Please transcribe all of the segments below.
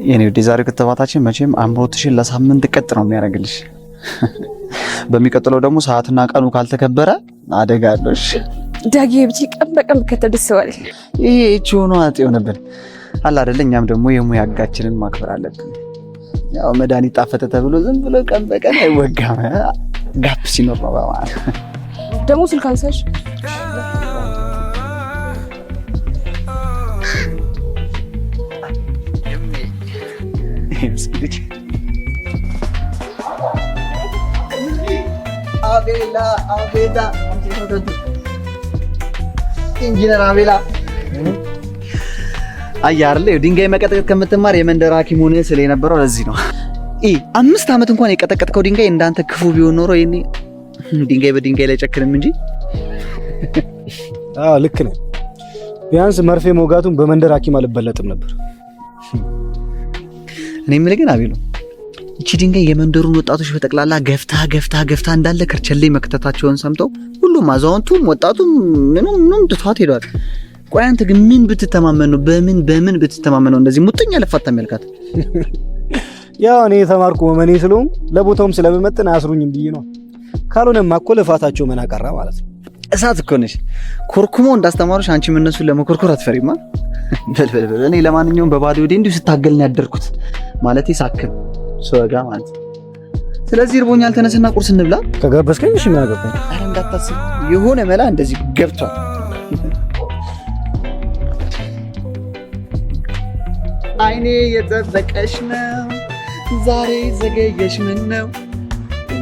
የኔ ወደ ዛሬ ከተባታችን መቼም አምሮትሽን ለሳምንት ቀጥ ነው የሚያደርግልሽ። በሚቀጥለው ደግሞ ሰዓትና ቀኑ ካልተከበረ አደጋ አለው። እሺ ዳጊ ብቻ ቀን በቀን ከተደሰዋል። ይሄ እቺ ሆኖ አጥየው ነበር አለ አይደል? እኛም ደግሞ የሙያ አጋችንን ማክበር አለብን። ያው መድኃኒት ጣፈተ ተብሎ ዝም ብሎ ቀን በቀን አይወጋም። ጋፕ ሲኖር ነው ማለት ደግሞ ስልክ አንሳሽ። አቤላ ኢንጂነር አቤላ አያርለ ድንጋይ መቀጥቀጥ ከምትማር የመንደር ሐኪም ሆነ ስለነበረው ለዚህ ነው። 5 ዓመት እንኳን የቀጠቀጥከው ድንጋይ እንዳንተ ክፉ ቢሆን ኖሮ ይሄኔ ድንጋይ በድንጋይ ላይ ጨክንም እንጂ። ልክ ነው። ቢያንስ መርፌ መውጋቱን በመንደር ሐኪም አልበለጥም ነበር። እኔ የምልህ ግን አቤሎ እቺ ድንጋይ የመንደሩን ወጣቶች በጠቅላላ ገፍታ እንዳለ ከርቸሌ መክተታቸውን ሰምተው ሁሉም አዛውንቱም ወጣቱም ምንም ትቷት ሄዷል። ቆይ አንተ ግን ምን ብትተማመን ነው? በምን ብትተማመን ነው እንደዚህ ሙጥኛ ለፋታም ያልካት? ያው እኔ የተማርኩ መመኔ ስለሆንኩ ለቦታውም ስለመመጥን አያስሩኝም ብዬ ነው። ካልሆነማ እኮ ልፋታቸው መናቀራ ማለት ነው። እሳት እኮ ነሽ። ኮርኩሞ እንዳስተማሩሽ አንቺም እነሱን ለመኮርኮር አትፈሪማ። በል እኔ ለማንኛውም በባዶ ወዴ እንዲሁ ስታገል ነው ያደርኩት ማለቴ ሳክም ሰወጋ ማለት። ስለዚህ እርቦኛል፣ ተነስና ቁርስ እንብላ። ከጋበዝከኝ እሺ ምን አገባኝ? አረ እንዳታስብ የሆነ መላ እንደዚህ ገብቷል። አይኔ የጠበቀሽ ነው ዛሬ ዘገየሽ ምን ነው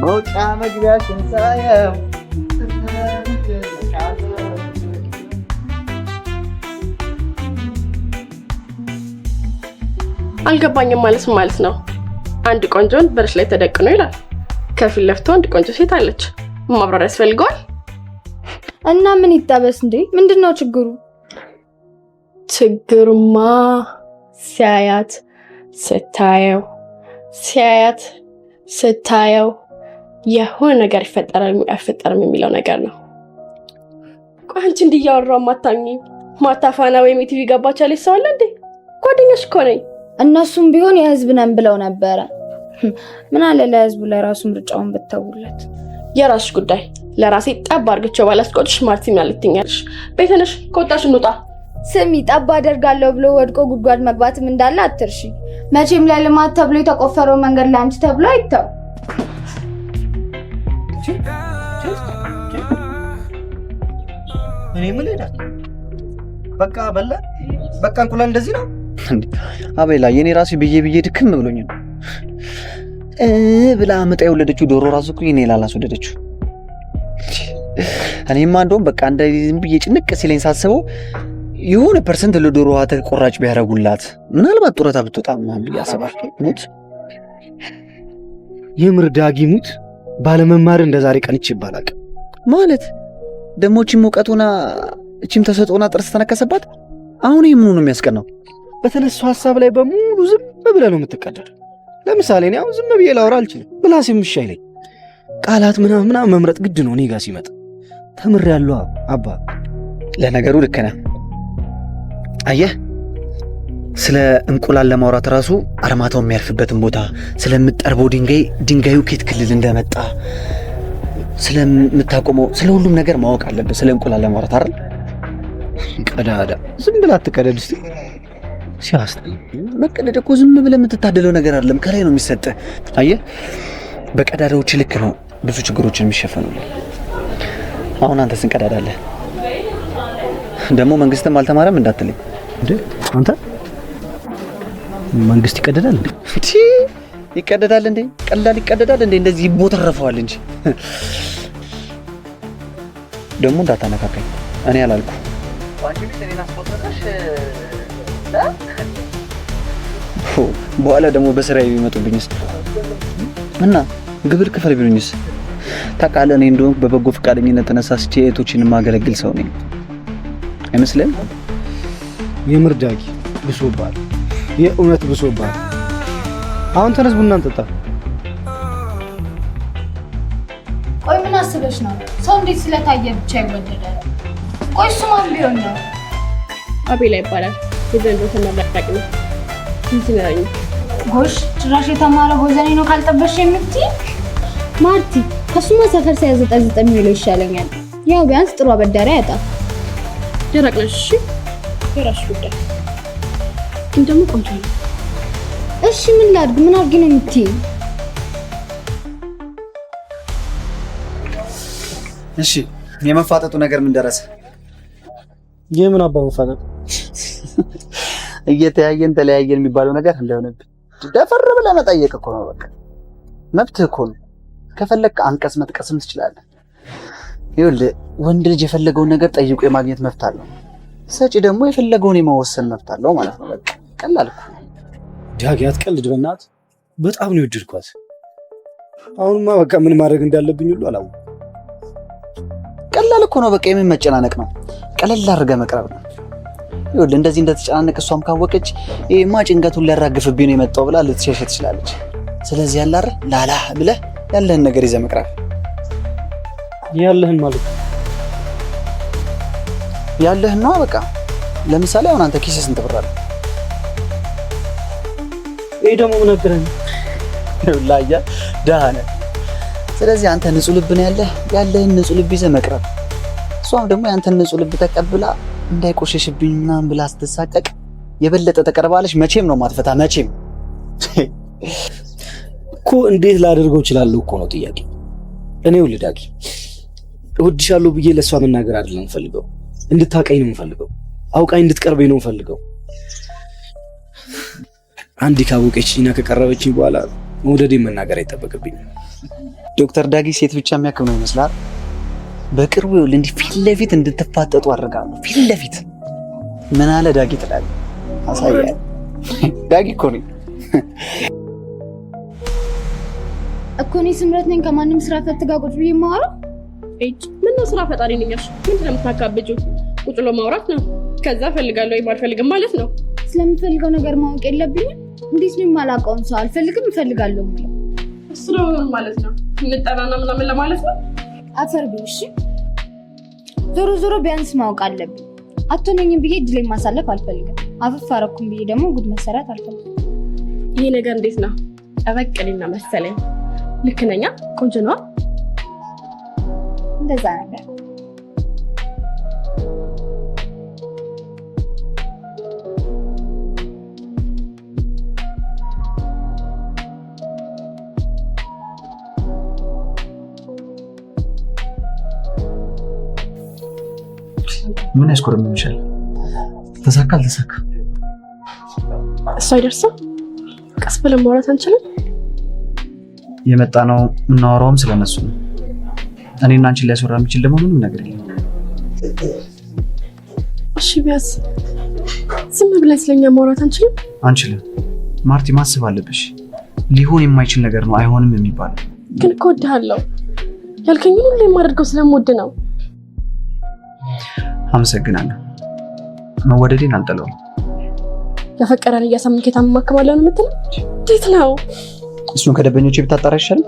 መውጫ መግቢያሽን ሳየው አልገባኝም ማለት ነው። አንድ ቆንጆን በርሽ ላይ ተደቅኖ ይላል። ከፊት ለፊቱ አንድ ቆንጆ ሴት አለች። ማብራሪያ ያስፈልገዋል? እና ምን ይጣበስ እንዴ? ምንድነው ችግሩ? ችግሩማ ሲያያት ስታየው የሆነ ነገር ይፈጠራል አይፈጠርም የሚለው ነገር ነው። ቆይ አንቺ እንዲያወራው ማታኝ ማታፋና ወይም ቲቪ ገባቻለች ሰው አለ እንዴ? ጓደኛሽ እኮ ነኝ። እነሱም ቢሆን የህዝብ ነን ብለው ነበረ። ምን አለ ለህዝቡ ለራሱ ምርጫውን ብተውለት። የራስሽ ጉዳይ። ለራሴ ጠብ አድርግቼው ባላስቆጥሽ ማለት ምን አልትኛለሽ? ቤተነሽ ከወጣሽ እንውጣ። ስሚ ጠብ አደርጋለሁ ብሎ ወድቆ ጉድጓድ መግባትም እንዳለ አትርሺ። መቼም ለልማት ተብሎ የተቆፈረው መንገድ ላንቺ ተብሎ አይተው። እኔ ምን ልላት? በቃ እንቁላል እንደዚህ ነው አቤላ። የኔ ራሴ ብዬ ድክም ብሎኝ ነው ብላ አመጣ የወለደችው ዶሮ ራሱ እኮ የኔ ላላስወለደችው። እኔማ እንደውም በቃ እንደዚህ ዝም ብዬ ጭንቅ ሲለኝ ሳስበው የሆነ ፐርሰንት ለዶሮዋ ተቆራጭ ቢያረጉላት ምናልባት ጡረታ ብትወጣ ምናምን ብዬ አስባለሁ። ሙት የምር ዳጊ ሙት ባለመማር እንደዛሬ ቀንች ይባላል ማለት ደግሞ እቺም ሙቀቱና እቺም ተሰጥቶና ጥርስ ተነከሰባት። አሁን ይሄ ምኑ ነው የሚያስቀናው? በተነሱ ሐሳብ ላይ በሙሉ ዝም ብለህ ነው የምትቀደድ። ለምሳሌ እኔ አሁን ዝም ብዬ ላወራ አልችልም። ብላስ የምሻይለኝ ቃላት ምናምን መምረጥ ግድ ነው። እኔ ጋር ሲመጣ ተምሬያለሁ አባ። ለነገሩ ልክ ነህ። አየህ ስለ እንቁላል ለማውራት ራሱ አርማታው የሚያርፍበትን ቦታ ስለምጠርበው ድንጋዩ ከየት ክልል እንደመጣ ስለምታቆመው ስለ ሁሉም ነገር ማወቅ አለበት። ስለ እንቁላል ለማውራት አይደል? ቀዳዳ ዝም ብላ አትቀደድ እስቲ። ሲያስጠላ መቀደድ እኮ ዝም ብለህ የምትታደለው ነገር አይደለም፣ ከላይ ነው የሚሰጥህ። አየህ በቀዳዳዎች ልክ ነው ብዙ ችግሮችን የሚሸፈኑት። አሁን አንተ ስንቀዳዳለህ ደግሞ መንግስትም አልተማረም እንዳትለኝ እንዴ? አንተ መንግስት ይቀደዳል እንዴ? ይቀደዳል እንዴ? ቀላል ይቀደዳል እንዴ? እንደዚህ ይቦተረፈዋል እንጂ ደግሞ እንዳታነካካኝ እኔ አላልኩ። በኋላ ደግሞ በስራዬ ቢመጡብኝስ እና ግብር ክፈል ቢሉኝስ? ታውቃለህ እኔ እንደውም በበጎ ፈቃደኝነት ተነሳስቼ እህቶችን ማገለግል ሰው ነኝ አይመስልም? የምር ዳጊ ብሶባል፣ የእውነት ብሶባል። አሁን ተነስ ቡና እንጠጣ። ቆይ ምን አስበሽ ነው? ሰው እንዴት ስለታየ ብቻ ይወደዳል? ቆይ እሱ ማን ቢሆን ነው? አቤላ ይባላል። የዘንድሮ ተመራቂ ነው። እንትነኝ ጎሽ ጭራሽ የተማረ ቦዘኔ ነው ካልጠበሽ የምትይ ማርቲ። ከሱማ ሰፈር ሳይዘጠዝጥ የሚለው ይሻለኛል። ያው ቢያንስ ጥሩ አበዳሪ ያጣ። ደረቅ ነሽ። እሺ የራስሽ ጉዳይ። ግን ደግሞ ቆንጆ ነው። እሺ ምን ላድርግ? ምን አድርጊ ነው የምትይ? እሺ የመፋጠጡ ነገር ምን ደረሰ? የምን አባ መፋጠጥ? እየተያየን ተለያየን የሚባለው ነገር እንደሆነብህ ደፈር ብለህ መጠየቅ እኮ ነው። በቃ መብትህ እኮ ነው። ከፈለክ አንቀጽ መጥቀስም ትችላለህ። ይኸውልህ ወንድ ልጅ የፈለገውን ነገር ጠይቆ የማግኘት መብት አለው። ሰጪ ደግሞ የፈለገውን የመወሰን መብት አለው ማለት ነው። በቃ ቀላል እኮ። ዳጊ አትቀልድ በእናትህ። በጣም ነው የወደድኳት። አሁንማ በቃ ምን ማድረግ እንዳለብኝ ሁሉ አላወኩም። ቀላል እኮ ነው። በቃ የምን መጨናነቅ ነው? ቀለል አድርገህ መቅረብ ነው። ይኸውልህ እንደዚህ እንደተጨናነቅ እሷም ካወቀች ይሄማ ጭንቀቱን ሊያራግፍብኝ ነው የመጣው ብላ ልትሸሽ ትችላለች። ስለዚህ ያላር ላላ ብለህ ያለህን ነገር ይዘህ መቅረብ። ያለህን ማለት ያለህን ነው በቃ። ለምሳሌ አሁን አንተ ኪስህ ስንት ብር አለ? ይሄ ደግሞ ምን አገናኝ? ላያ ደህና ነህ። ስለዚህ አንተ ንጹህ ልብ ነው ያለህ። ያለህን ንጹህ ልብ ይዘህ መቅረብ። እሷም ደግሞ ያንተን ንጹህ ልብ ተቀብላ እንዳይቆሸሽብኝ ምናምን ብላ ስትሳቀቅ የበለጠ ተቀርባለች። መቼም ነው ማትፈታ። መቼም እኮ እንዴት ላደርገው እችላለሁ እኮ ነው ጥያቄ። እኔ ዳጊ እወድሻለሁ ብዬ ለእሷ መናገር አይደለም ፈልገው፣ እንድታቀኝ ነው ፈልገው፣ አውቃኝ እንድትቀርበኝ ነው ፈልገው። አንዴ ካወቀችኝና ከቀረበችኝ በኋላ መውደዴን መናገር አይጠበቅብኝም። ዶክተር ዳጊ ሴት ብቻ የሚያክም ነው ይመስላል። በቅርቡ ይኸውልህ እንዲህ ፊት ለፊት እንድትፋጠጡ አድርጋለሁ። ፊት ለፊት ምን አለ ዳጊ ትላለህ? አሳያለሁ። ዳጊ እኮ ነኝ እኮ እኔ ስምረት ነኝ። ከማንም ስራ ፈት ጋር ቁጭ ብዬ የማወራው ምን ነው? ስራ ፈጣሪ ነኝ ያልሽ ምንድን ነው የምታካብጂው? ቁጭ ብሎ ማውራት ነው። ከዛ ፈልጋለሁ ወይ አልፈልግም ማለት ነው። ስለምፈልገው ነገር ማወቅ የለብኝም? እንዴት ነው የማላውቀውን ሰው አልፈልግም እፈልጋለሁ ማለት እሱ ነው ማለት ነው? እንጠራና ምናምን ለማለት ነው? አፈር ቢሽ ዞሮ ዞሮ ቢያንስ ማወቅ አለብኝ። አትሆነኝም ብዬ እድሌን ማሳለፍ አልፈልግም። አፈፍ አረኩም ብዬ ደግሞ ጉድ መሰራት አልፈልግም። ይሄ ነገር እንዴት ነው? ጠበቅልኝና መሰለኝ። ልክ ነኛ? ቆንጆ ነው እንደዛ ነገር። ምን ያስቆርምሻል? ተሳካ አልተሳካ እሱ አይደርስም። ቀስ ብለን ማውራት አንችልም? የመጣ ነው የምናወራውም ስለነሱ ነው። እኔና አንቺን ሊያስወራ የሚችል ደግሞ ምንም ነገር የለም። እሺ ቢያንስ ዝም ብለን ስለኛ ማውራት አንችልም? አንችልም። ማርቲ ማሰብ አለብሽ። ሊሆን የማይችል ነገር ነው አይሆንም የሚባለው። ግን እኮ እወድሃለሁ። ያልከኝ ሁሉ የማደርገው ስለምወድ ነው። አመሰግናለሁ። መወደዴን አልጠላውም። ያፈቀረን እያሳመንክ የታመማከማለሁ ነው የምትለው? እንዴት ነው? እሱን ከደበኞቼ ብታጣራ ይሻላል።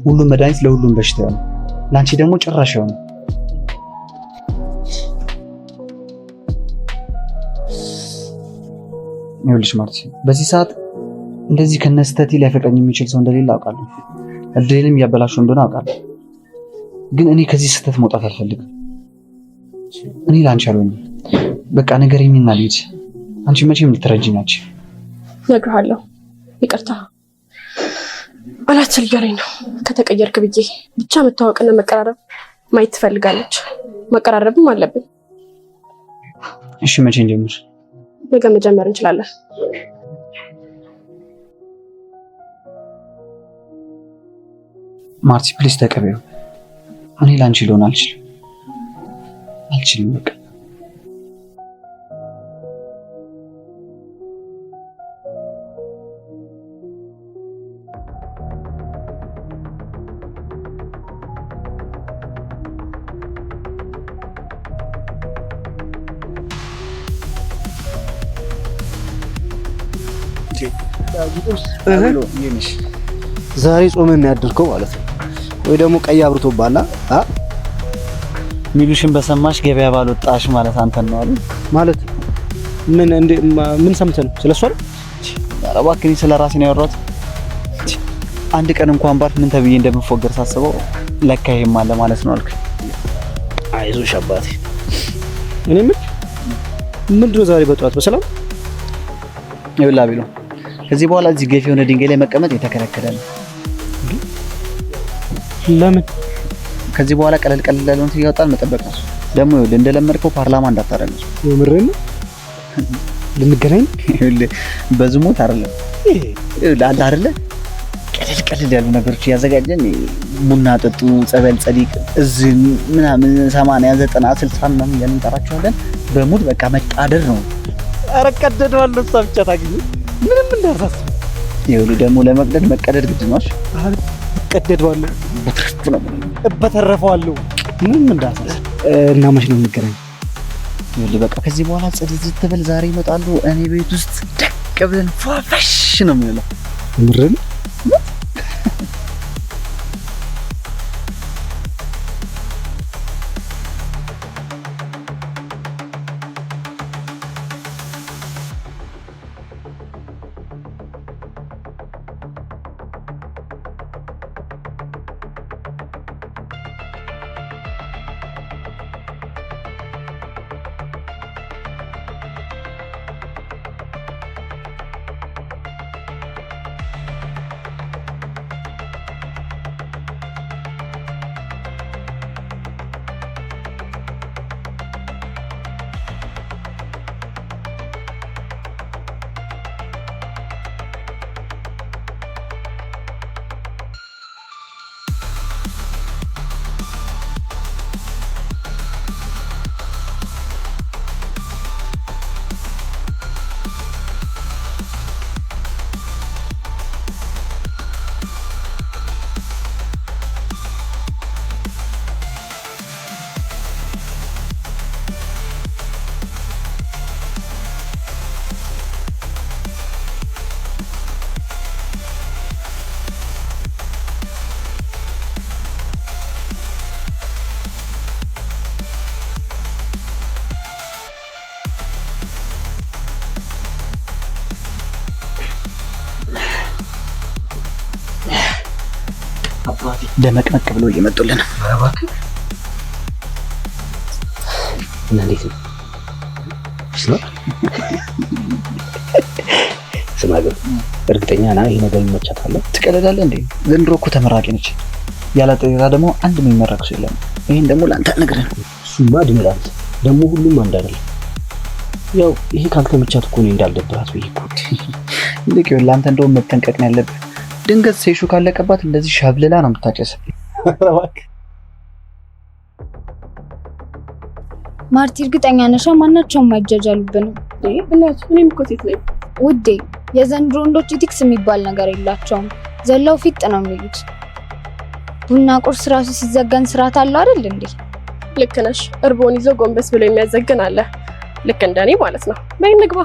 ሁሉም መድኃኒት ለሁሉም በሽታ ነው። ለአንቺ ደግሞ ጭራሽ ነው። ይኸውልሽ ማርቲ፣ በዚህ ሰዓት እንደዚህ ከነስተቲ ሊያፈቅረኝ የሚችል ሰው እንደሌለ አውቃለሁ። እድሌንም እያበላሸው እንደሆነ አውቃለሁ። ግን እኔ ከዚህ ስህተት መውጣት አልፈልግም። እኔ ላንቺ አልሆንም። በቃ ንገረኝና ልሂድ። አንቺ መቼም ልትረጂኝ ናች። እነግርሃለሁ። ይቅርታ አላችል እያለኝ ነው ከተቀየርክ ብዬ። ብቻ መታወቅና መቀራረብ ማየት ትፈልጋለች። መቀራረብም አለብን። እሺ መቼ እንጀምር? ነገ መጀመር እንችላለን። ማርቲ ፕሊዝ ተቀበዩ። እኔ ላንቺ ልሆን አልችልም። በቃ ዛሬ ጾመን ያደርከው ማለት ነው ወይ ደግሞ ቀይ አብርቶባላ ሚሉሽን በሰማሽ ገበያ ባልወጣሽ ማለት አንተን ነው አይደል? ማለት ምን ሰምተህ ነው? ስለሷ ነው? ኧረ እባክህ ስለ ራሴ ነው ያወራሁት። አንድ ቀን እንኳን ባር ምን ተብዬ እንደምፎገር ሳስበው ለካ ይሄም አለ ማለት ነው አልክ። አይዞሽ አባቴ። እኔ ምንድነው ዛሬ በጠዋት በሰላም ይብላ ቢሉ ከዚህ በኋላ እዚህ ገፊ የሆነ ድንጋይ ላይ መቀመጥ የተከለከለ ነው። ለምን? ከዚህ በኋላ ቀለል ያለውን እያወጣን መጠበቅ ነው። ደግሞ ይኸውልህ እንደለመድከው ፓርላማ እንዳታረግ። የምሬን ነው። ልንገናኝ በዝሙት አይደለም ይኸውልህ አለ አይደለ ቀለል ያሉ ነገሮች እያዘጋጀን ቡና ጠጡ፣ ጸበል፣ ጸዲቅ እዚህ ምናምን 80 90 60 ምናምን እያልን እንጠራቸዋለን። በሙድ በቃ መጣደር ነው። ኧረ ቀደደዋለሁ። እሷ ብቻ ታግኝ ምንም እንዳታስብ። ይኸውልህ ደግሞ ለመቅደድ መቀደድ ግድ ነው። ቀደደዋለሁ፣ በትረፍ ነው እበተረፈዋለሁ። ምንም እንዳታስብ። እና መች ነው የምንገናኝ? ይኸውልህ በቃ ከዚህ በኋላ ጽድት ትበል። ዛሬ ይመጣሉ። እኔ ቤት ውስጥ ደቅ ብለን ፏፈሽ ነው የምንለው። ምርን ደመቅመቅ ብሎ እየመጡልን ነው። እባክህ እንዴት ነው? ስማ ግን እርግጠኛ ነህ ይሄ ነገር ይመቻታል? ትቀለዳለህ እንዴ? ዘንድሮ እኮ ተመራቂ ነች። ያላጠራ ደግሞ አንድ የሚመረቅ ሰው የለም። ይሄን ደግሞ ላንተ አልነግርህም። እሱማ ድምራት ደግሞ ሁሉም አንድ አይደለም። ያው ይሄ ካልተመቻት እኮ ነው እንዳልደብራት ብዬ እኮ ልክ ይኸውልህ ላንተ እንደውም መጠንቀቅ ነው ያለብህ። ድንገት ሴሹ ካለቀባት እንደዚህ ሻብልላ ነው የምታጨሰው። ማርቲ እርግጠኛ ነሽ? ማናቸውም አይጃጃሉብንም። እኔም እኮ ሴት ነኝ ውዴ። የዘንድሮ ወንዶች ኢቲክስ የሚባል ነገር የላቸውም። ዘላው ፊት ነው የሚሉት። ቡና ቁርስ ራሱ ሲዘገን ስርዓት አለው አይደል እንዴ? ልክ ነሽ። እርቦን ይዞ ጎንበስ ብሎ የሚያዘግን አለ። ልክ እንደኔ ማለት ነው። በይ እንግባ።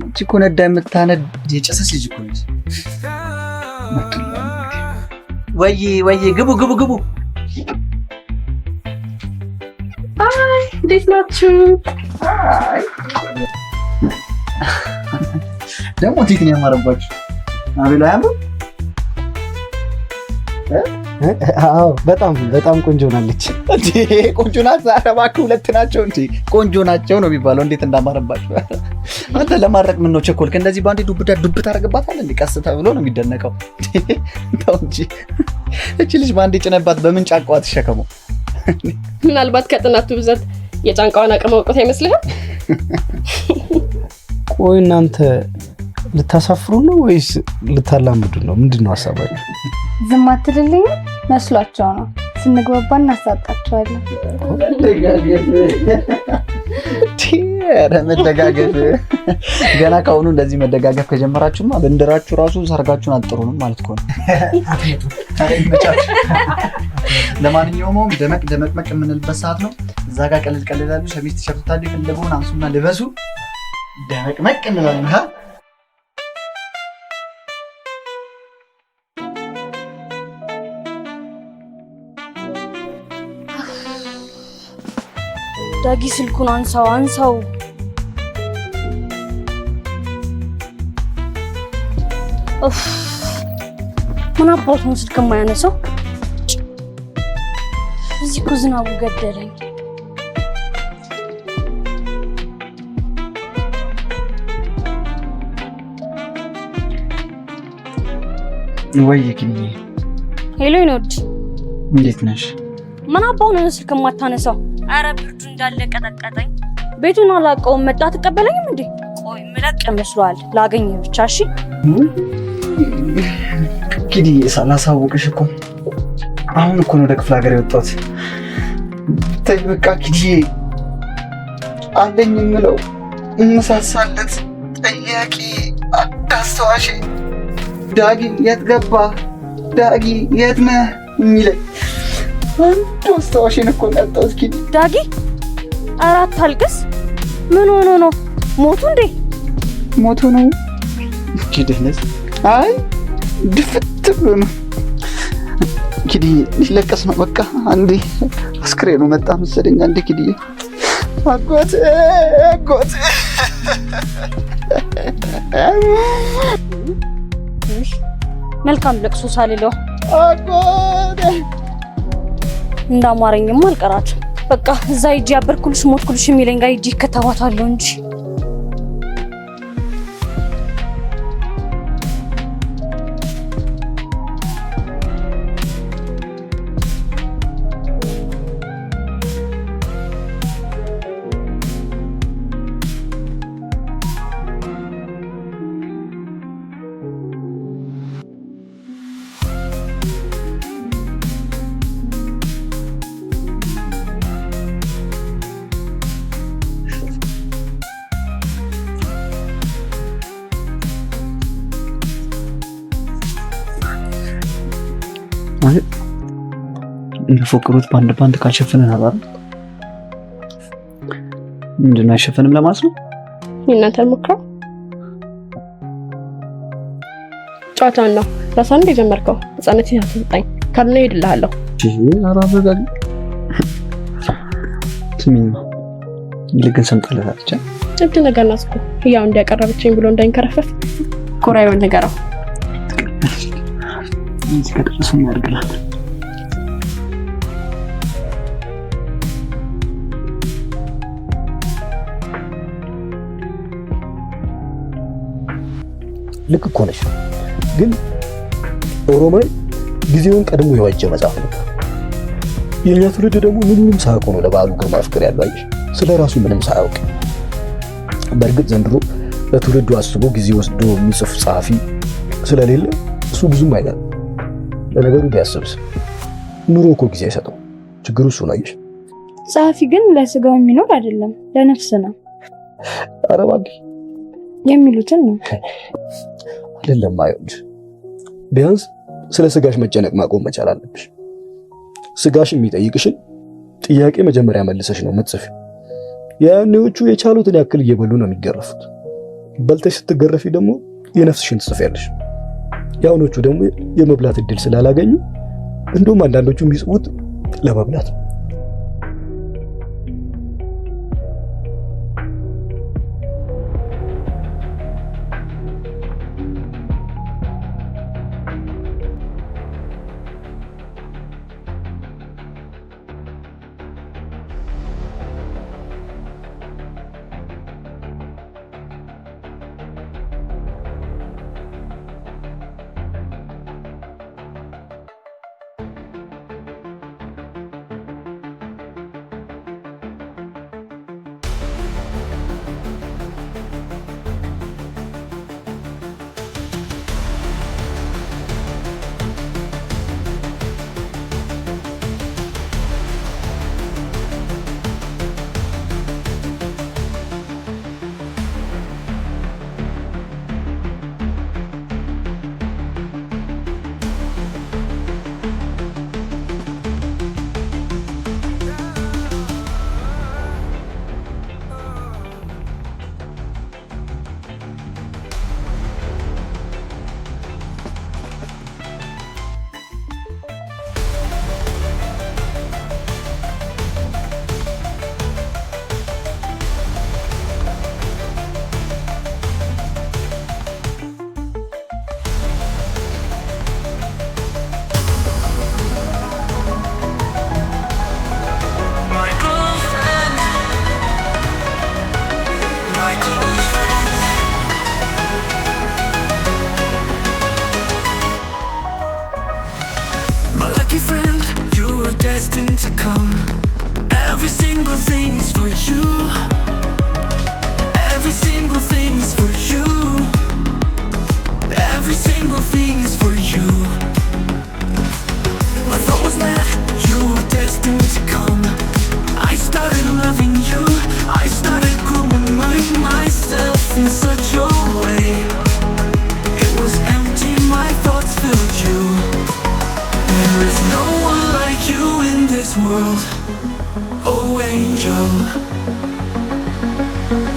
እቺ እኮ ነዳ የምታነድ የጨሰች ልጅ እኮ ነች። ወይ ግቡ። አይ እንዴት ናችሁ? ደግሞ እንዴት ነው ያማረባችሁ? አቤላ ያምሩ። አዎ በጣም ቆንጆ ናለች። እንዴ ቆንጆ ናት። ኧረ እባክህ ሁለት ናቸው እንዴ? ቆንጆ ናቸው ነው የሚባለው። እንዴት እንዳማረባችሁ አንተ ለማድረቅ ምን ነው ቸኮልክ? እንደዚህ ባንዴ ዱብ ታደርግባታለህ እንዴ? ቀስ ተብሎ ነው የሚደነቀው። ተው እንጂ እቺ ልጅ ባንዴ ጭነባት በምን ጫንቃዋ ትሸከመው? ምናልባት ከጥናቱ ብዛት የጫንቃዋን አቅም አውቆት አይመስልህም? ቆይ እናንተ ልታሳፍሩ ነው ወይስ ልታላምዱ ነው? ምንድነው ሀሳባችሁ? ዝም አትልልኝ መስሏቸው ነው። ስንግባባ እናሳጣቸዋለን። መደጋገፍ ገና ከአሁኑ እንደዚህ መደጋገፍ ከጀመራችሁማ በእንድራችሁ ራሱ ሰርጋችሁን አጥሩንም ማለት እኮ ነው። ለማንኛውም ደመቅ የምንልበት ሰዓት ነው። እዛ ጋር ቀለል ያሉ ሸሚዝ ቲሸርት ታዲያ የፈለገውን አንሱና ልበሱ። ደመቅ እንላለን። ዳጊ ስልኩን አንሳው። ምን አባቱ ነው ስልክ የማያነሳው? እዚህ እኮ ዝናቡ ገደለኝ። ወይ ኪኒዬ። ሄሎ ይኖድ፣ እንዴት ነሽ? ምን አባው ነው ስልክ የማታነሳው? አረ ብርዱ እንዳለ ቀጠቀጠኝ። ቤቱን አላውቀውም። መጣ ትቀበለኝም እንዴ? ቆይ ምለቅ መስሏል። ላገኘ ብቻ። እሺ ኪኒዬ፣ ሳላሳውቅሽ እኮ አሁን እኮ ነው ወደ ክፍለ ሀገር የወጣሁት። ተይ በቃ ኪኒዬ፣ አለኝ የምለው እመሳሳለት ጠያቂ አስታዋሽ ዳጊ የት ገባ፣ ዳጊ የት ነህ የሚለኝ አንዱ አስታዋሽን እኮ ያጣሁት ኪኒ። ዳጊ አራት አልቅስ። ምን ሆኖ ነው? ሞቱ እንዴ? ሞቱ ነው ኪድነስ? አይ ድፍት ብሎ ነው ኪዲ። ሊለቀስ ነው በቃ። አንዴ አስክሬኑ መጣ መሰለኝ። አንዴ ኪዲ አጎት መልካም ለቅሶ ሳልለው አጎት እንዳማረኝም አልቀራችም። በቃ እዛ ሂጂ ያበርኩልሽ ሞትኩልሽ የሚለኝ ጋር ሂጂ ከተዋታለሁ እንጂ የሚፎክሩት ባንድ ካልሸፈንን አላል ምንድነው? አይሸፈንም ለማለት ነው። እናንተ ሞክረው ጫታን ነው ራስህ እንደ ጀመርከው ህፃነት ያስጠጣኝ ካልነ ይድልሃለሁ። አራበጋግ ስሚኝ ይልቅን ሰምጠለታ ብቻ እንት ነገር ናስኩ ያው እንዲያቀረበችኝ ብሎ እንዳይንከረፈፍ ኮራዩን ነገራው እዚህ ከደረሰኝ ያርግላል። ልክ እኮ ነሽ፣ ግን ኦሮማይ ጊዜውን ቀድሞ የዋጀ መጽሐፍ ነው። የኛ ትውልድ ደግሞ ምንም ሳያውቅ ነው ለበዓሉ ግርማ ፍቅር ያለው። አየሽ፣ ስለ ራሱ ምንም ሳያውቅ። በእርግጥ ዘንድሮ ለትውልዱ አስቦ ጊዜ ወስዶ የሚጽፍ ጸሐፊ ስለሌለ እሱ ብዙም አይደለም። ለነገሩ ቢያስብስ ኑሮ እኮ ጊዜ አይሰጠው። ችግሩ እሱ ነው። አየሽ፣ ጸሐፊ ግን ለስጋው የሚኖር አይደለም ለነፍስ ነው። ኧረ እባክሽ የሚሉትን ነው አይደለም። አይወድ ቢያንስ ስለ ስጋሽ መጨነቅ ማቆም መቻል አለብሽ። ስጋሽ የሚጠይቅሽን ጥያቄ መጀመሪያ መልሰሽ ነው የምትጽፊው። ያኔዎቹ የቻሉትን ያክል እየበሉ ነው የሚገረፉት። በልተሽ ስትገረፊ ደግሞ የነፍስሽን ትጽፊያለሽ። ያውኖቹ ደግሞ የመብላት እድል ስላላገኙ እንደውም አንዳንዶቹ የሚጽፉት ለመብላት ነው። lucky friend, you were destined to come. Every single thing is for you. Every single thing is for you. Every single thing is for you. My thought was that you were destined to come. I started loving you. I started growing myself in such a way. It was empty, my thoughts filled you. There is no one like you in this world. Oh angel,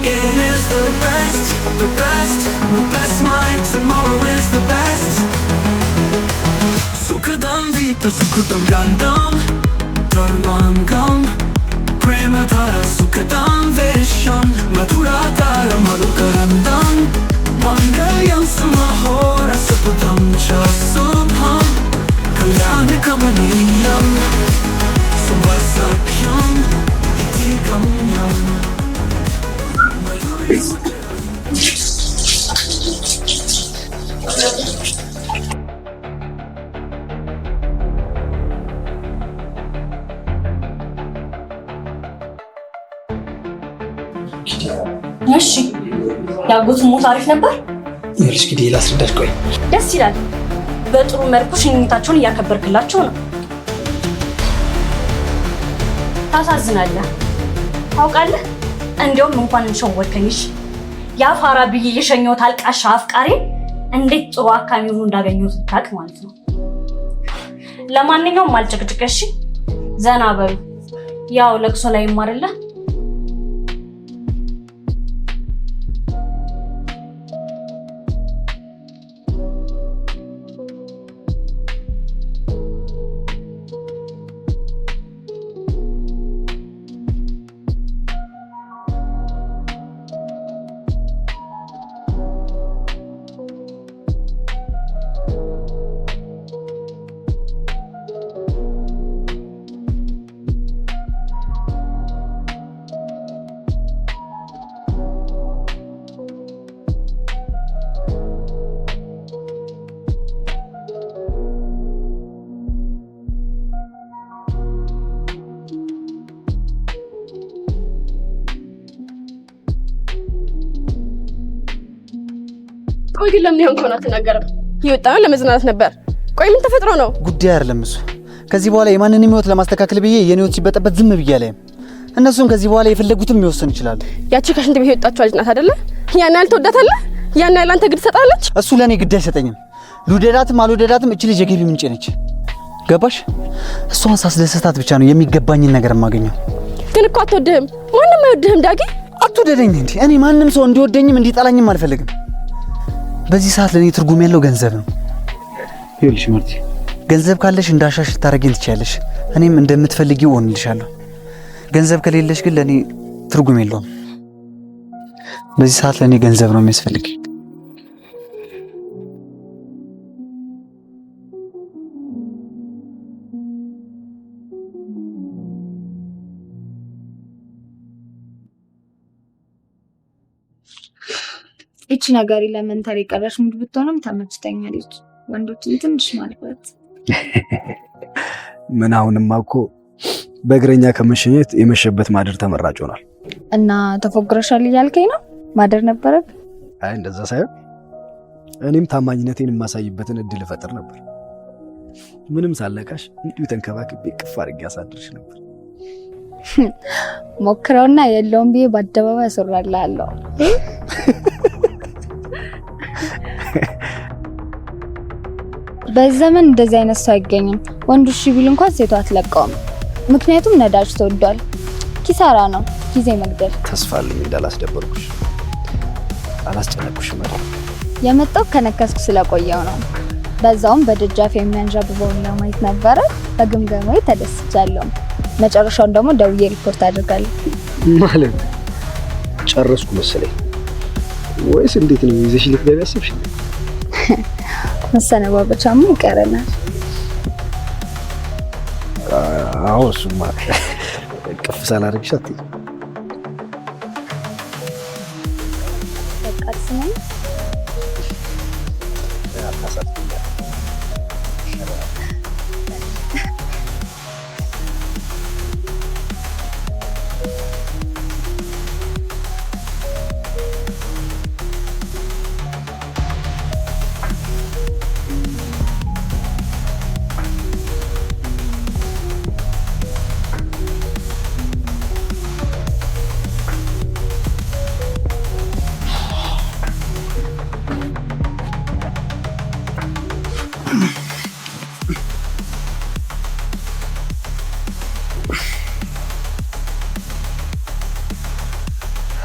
it is the best, the best, the best. My tomorrow is the best. Sukadam vita sukadam gandam tarvangam prema thara sukadam vesham madhura thara madhukarandam mangalyam samahora sapadam cha subham kalyanakamaniyam suvasakhyam itikamyam. እሺ ያጎቱ ሞት አሪፍ ነበር። ይኸውልሽ እንግዲህ ላስረዳሽ። ቆይ ደስ ይላል። በጥሩ መልኩ ሽኝታቸውን እያከበርክላቸው ነው። ታሳዝናለህ። ታውቃለህ፣ እንዲያውም እንኳን እንሸወድከኝሽ ያ ፋራ ብዬ የሸኘሁት አልቃሻ አፍቃሪ እንዴት ጥሩ አካሚ ሆኖ እንዳገኘሁት ታውቅ ማለት ነው። ለማንኛውም አልጨቅጭቀሽ፣ ዘና በሉ። ያው ለቅሶ ላይ ይማርልህ። ቆይ ግን ለምን ይሆን ኮናት ተናገረ? ይወጣው ለመዝናናት ነበር። ቆይ ምን ተፈጥሮ ነው? ጉዳይ አይደለም እሱ። ከዚህ በኋላ የማንንም ህይወት ለማስተካከል ብዬ የኔው ሲበጠበት ዝም ብዬ አላየም። እነሱም ከዚህ በኋላ የፈለጉትን መወሰን ይችላሉ። ያቺ ከሽንት ቤት የወጣችው ልጅ ናት አይደለ? ያን ያህል ትወዳታለህ? ያን ያህል አንተ ግድ ሰጣለች? እሱ ለኔ ግድ አይሰጠኝም። ልውደዳትም አልወደዳትም እቺ ልጅ የገቢ ምንጭ ነች። ገባሽ? እሷን ሳስደስታት ብቻ ነው የሚገባኝን ነገር የማገኘው። ግን እኮ አትወድህም። ማንም አይወድህም ዳጊ። አትወደደኝ እንዴ? እኔ ማንም ሰው እንዲወደኝም እንዲጠላኝም አልፈልግም። በዚህ ሰዓት ለኔ ትርጉም ያለው ገንዘብ ነው። ይኸውልሽ ማርቲ፣ ገንዘብ ካለሽ እንዳሻሽ ልታረጊኝ ትችያለሽ። እኔም እንደምትፈልጊው ሆንልሻለሁ። ገንዘብ ከሌለሽ ግን ለኔ ትርጉም የለውም። በዚህ ሰዓት ለኔ ገንዘብ ነው የሚያስፈልግ። እቺ ነገር ለመንተር የቀረሽ ሙድ ብትሆንም ተመችተኛለች። ወንዶችን ትንሽ ማልበት ምን አሁንማ እኮ በእግረኛ ከመሸኘት የመሸበት ማደር ተመራጭ ሆኗል። እና ተፎግረሻል እያልከኝ ነው? ማደር ነበረብ? አይ እንደዛ ሳይሆን እኔም ታማኝነቴን የማሳይበትን እድል እፈጥር ነበር። ምንም ሳለቃሽ እንዲሁ ተንከባክቤ ቅፍ አድርጌ አሳድርሽ ነበር። ሞክረውና የለውም ብዬ በአደባባይ አስወራልሃለሁ። በዘመን እንደዚህ አይነት ሰው አይገኝም። ወንዱ እሺ ቢል እንኳን ሴቷ አትለቀውም። ምክንያቱም ነዳጅ ተወዷል። ኪሳራ ነው፣ ጊዜ መግደል። ተስፋ አለኝ እንዳላስደበርኩሽ፣ አላስጨነቅኩሽ ማለት የመጣው ከነከስኩ ስለቆየው ነው። በዛውም በደጃፍ የሚያንዣብበውን ለማየት ነበረ። በግምገማዬ ተደስቻለሁ። መጨረሻውን ደግሞ ደውዬ ሪፖርት አድርጋለሁ። ማለት ጨረስኩ መሰለኝ። ወይስ እንዴት ነው? ይዘሽ ልትገቢ አሰብሽ? መሰነባበቻም ይቀረናል። አዎ እሱማ ቅፍ ሳላደርግሽ አትይ። ተቃስነኝ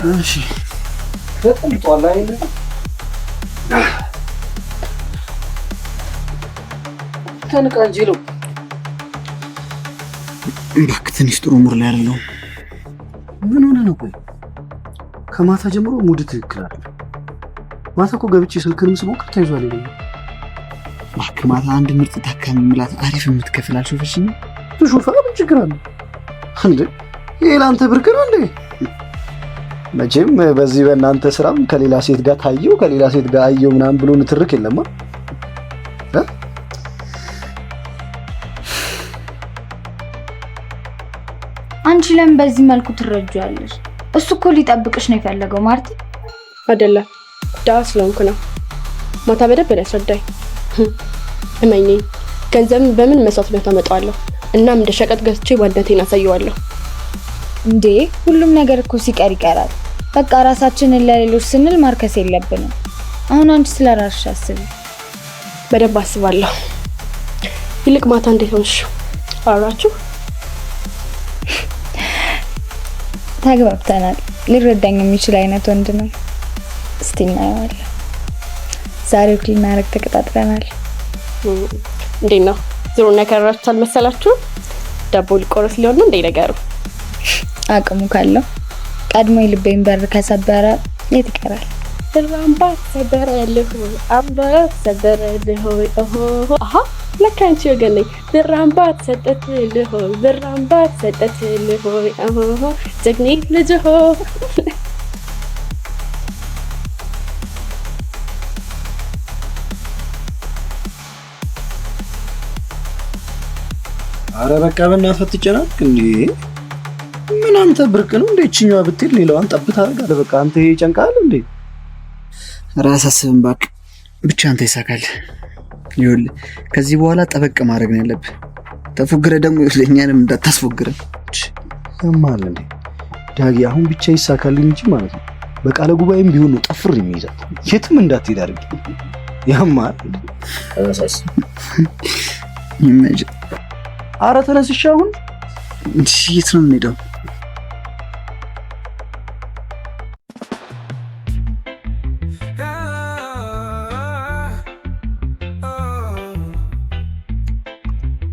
እሺ ተጠልጧል አይደል? ተንቃ እንጂ ነው። እባክህ ትንሽ ጥሩ ሙር ላይ አይደለሁም። ምን ሆነ ነው? ቆይ ከማታ ጀምሮ ሙድ ትክክል አይደለም። ማታ እኮ ገብቼ ስልክንም ስሞክር ተይዟል ይለኝ። እባክህ ማታ አንድ ምርጥ ታካሚ ምላት አሪፍ የምትከፍል አልሾፈሽኝ? ትሾፋ ምን ችግር አለ እንዴ? ይሄ ለአንተ ብርቅ ነው እንዴ? መቼም በዚህ በእናንተ ስራም ከሌላ ሴት ጋር ታየው ከሌላ ሴት ጋር አየው ምናምን ብሎ ንትርክ የለማ። አንቺ ለምን በዚህ መልኩ ትረጃለሽ? እሱ እኮ ሊጠብቅሽ ነው የፈለገው ማርቲ። አይደለም ዳዋ ስለሆንኩ ነው። ማታ በደንብ ያስረዳኝ። እመኚኝ ገንዘብን በምን መስዋዕትነት አመጣዋለሁ። እናም እንደ ሸቀጥ ገዝቼ ዋናቴን አሳየዋለሁ። እንዴ ሁሉም ነገር እኮ ሲቀር ይቀራል። በቃ ራሳችንን ለሌሎች ስንል ማርከስ የለብንም። አሁን አንቺ ስለራስሽ አስቢ። በደንብ አስባለሁ። ይልቅ ማታ እንዴት ሆንሽ? አወራችሁ? ተግባብተናል። ሊረዳኝ የሚችል አይነት ወንድ ነው። እስቲ እናየዋለን። ዛሬ ወክል እናረግ ተቀጣጥረናል። እንዴት ነው ዙሩን ያከራችሁት አልመሰላችሁ? ዳቦ ሊቆረስ ሊሆን ነው እንዴ ነገሩ? አቅሙ ካለው ቀድሞ የልቤን በር ከሰበረ የት ይቀራል? ብራምባ ሰበረልህ አምባ ሰበረልህ ኦሆ አሃ ለካ አንቺ ወገን ነኝ። ብራምባ ሰጠትልህ ብራምባ ሰጠትልህ ኦሆ ጀግኔ ልጅ ሆ አረ በቃ በእናትህ አትጨናነቅ እንዴ። ምን አንተ ብርቅ ነው እንዴ? እቺኛዋ ብትል ሌላዋን ጠብታ አድርጋለህ። በቃ አንተ ይጨንቃል እንዴ? ራስ አስብም እባክህ። ብቻ አንተ ይሳካል። ይኸውልህ ከዚህ በኋላ ጠበቅ ማድረግ ነው ያለብህ። ተፎግረ ደግሞ ለኛንም እንዳታስፎግረን። ያማል እንዴ ዳጊ? አሁን ብቻ ይሳካል እንጂ ማለት ነው። በቃለ ጉባኤም ቢሆን ነው ጠፍር የሚይዛት የትም እንዳትሄድ አድርጊ። ያማል አሳስ ይመጭ። አረ ተነስሽ አሁን። እሺ የት ነው የምንሄደው?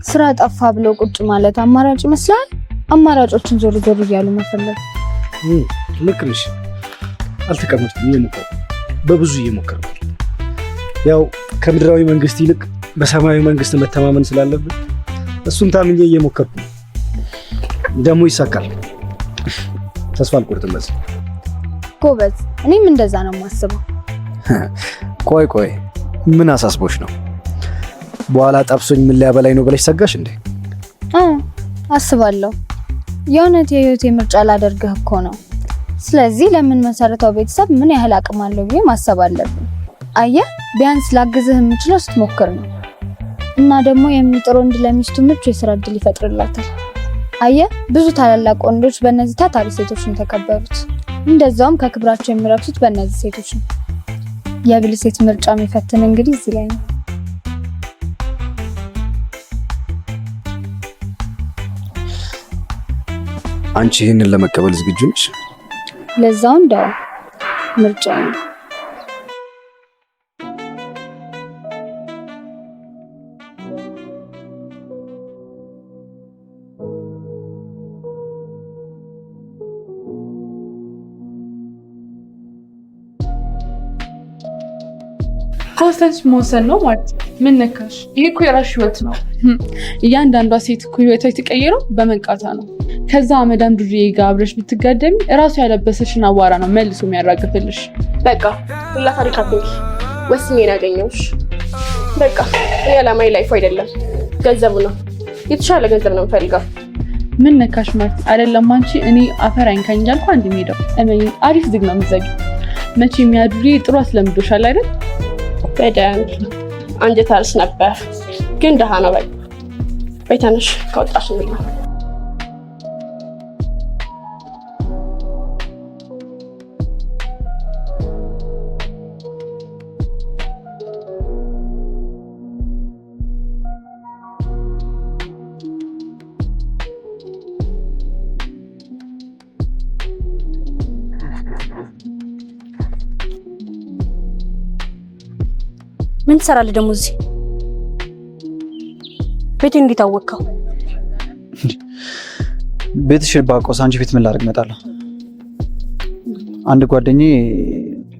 ስራ ጠፋ ብለው ቁጭ ማለት አማራጭ ይመስላል። አማራጮችን ዞር ዞር እያሉ መፈለግ። ልክ ነሽ። አልተቀመጥኩም፣ እየሞከርኩ በብዙ እየሞከርኩ። ያው ከምድራዊ መንግስት ይልቅ በሰማያዊ መንግስት መተማመን ስላለብን እሱን ታምኜ እየሞከርኩ ደግሞ ይሳካል። ተስፋ አልቆርጥም። በዚህ ጎበዝ። እኔም እንደዛ ነው የማስበው። ቆይ ምን አሳስቦሽ ነው? በኋላ ጠብሶኝ ምን ሊያበላኝ ነው ብለሽ ሰጋሽ እንዴ? አስባለሁ። የእውነት የህይወቴ ምርጫ ላደርግህ እኮ ነው። ስለዚህ ለምን መሰረታው ቤተሰብ ምን ያህል አቅም አለው ብዬ ማሰብ አለብን። አየህ ቢያንስ ላግዝህ የምችለው ስትሞክር ነው። እና ደግሞ የሚጥር ወንድ ለሚስቱ ምቹ የስራ እድል ይፈጥርላታል። አየህ ብዙ ታላላቅ ወንዶች በእነዚህ ታታሪ ሴቶች ነው የተከበሩት። እንደዛውም ከክብራቸው የሚረክሱት በእነዚህ ሴቶች ነው። የብል ሴት ምርጫ የሚፈትን እንግዲህ እዚህ ላይ ነው። አንቺ ይህንን ለመቀበል ዝግጁ ነሽ? ለዛው እንደው ምርጫ ነው። ኮንስተንስ መወሰን ነው ማለት ነው። ምን ነካሽ? ይሄ እኮ የራስሽ ህይወት ነው። እያንዳንዷ ሴት እኮ ህይወቷ የተቀየረው በመንቃታ ነው። ከዛ አመዳም ዱርዬ ጋር አብረሽ ብትጋደሚ እራሱ ያለበሰሽን አዋራ ነው መልሶ የሚያራግፍልሽ። በቃ ሁላ ታሪክ አትንኪ። ወስኜን ያገኘሁሽ በቃ እኔ ዓላማዬ ላይፍ አይደለም ገንዘቡ ነው። የተሻለ ገንዘብ ነው የምፈልገው። ምን ነካሽ ማለት አይደለም። አንቺ እኔ አፈር አይንካኝ እያልኩ አንድ ሄደው እመኝ አሪፍ ዝግ ነው የምትዘጊው። መቼም ያ ዱርዬ ጥሩ አስለምዶሻል አይደል? በደንብ አንጀት አርስ ነበር ግን ደሃ ነው። በቃ በይተንሽ ከወጣሽ ነው። ምን ትሰራለህ ደግሞ እዚህ? ቤቴ እንዴት አወቅከው? ቤትሽ ባቆስ አንቺ ቤት ምን ላደርግ እመጣለሁ? አንድ ጓደኛዬ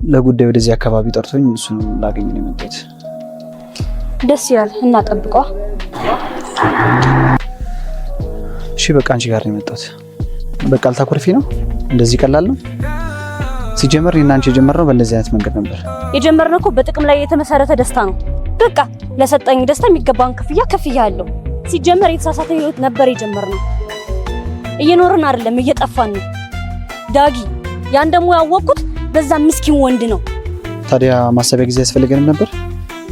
ለጉዳይ ወደዚህ አካባቢ ጠርቶኝ እሱን ላገኝ ነው የመጣሁት። ደስ ይላል እና ጠብቀዋ። እሺ በቃ አንቺ ጋር ነው የመጣሁት። በቃ አልታኮርፊ ነው? እንደዚህ ቀላል ነው? ሲጀመር እኔና አንቺ የጀመርነው በእንደዚህ አይነት መንገድ ነበር። የጀመርነው እኮ በጥቅም ላይ የተመሰረተ ደስታ ነው። በቃ ለሰጠኝ ደስታ የሚገባን ክፍያ ከፍያለሁ። ሲጀመር የተሳሳተ ህይወት ነበር የጀመርነው። እየኖርን አይደለም እየጠፋን ነው ዳጊ። ያን ደግሞ ያወቅኩት በዛ ምስኪን ወንድ ነው። ታዲያ ማሰቢያ ጊዜ ያስፈልገንም ነበር።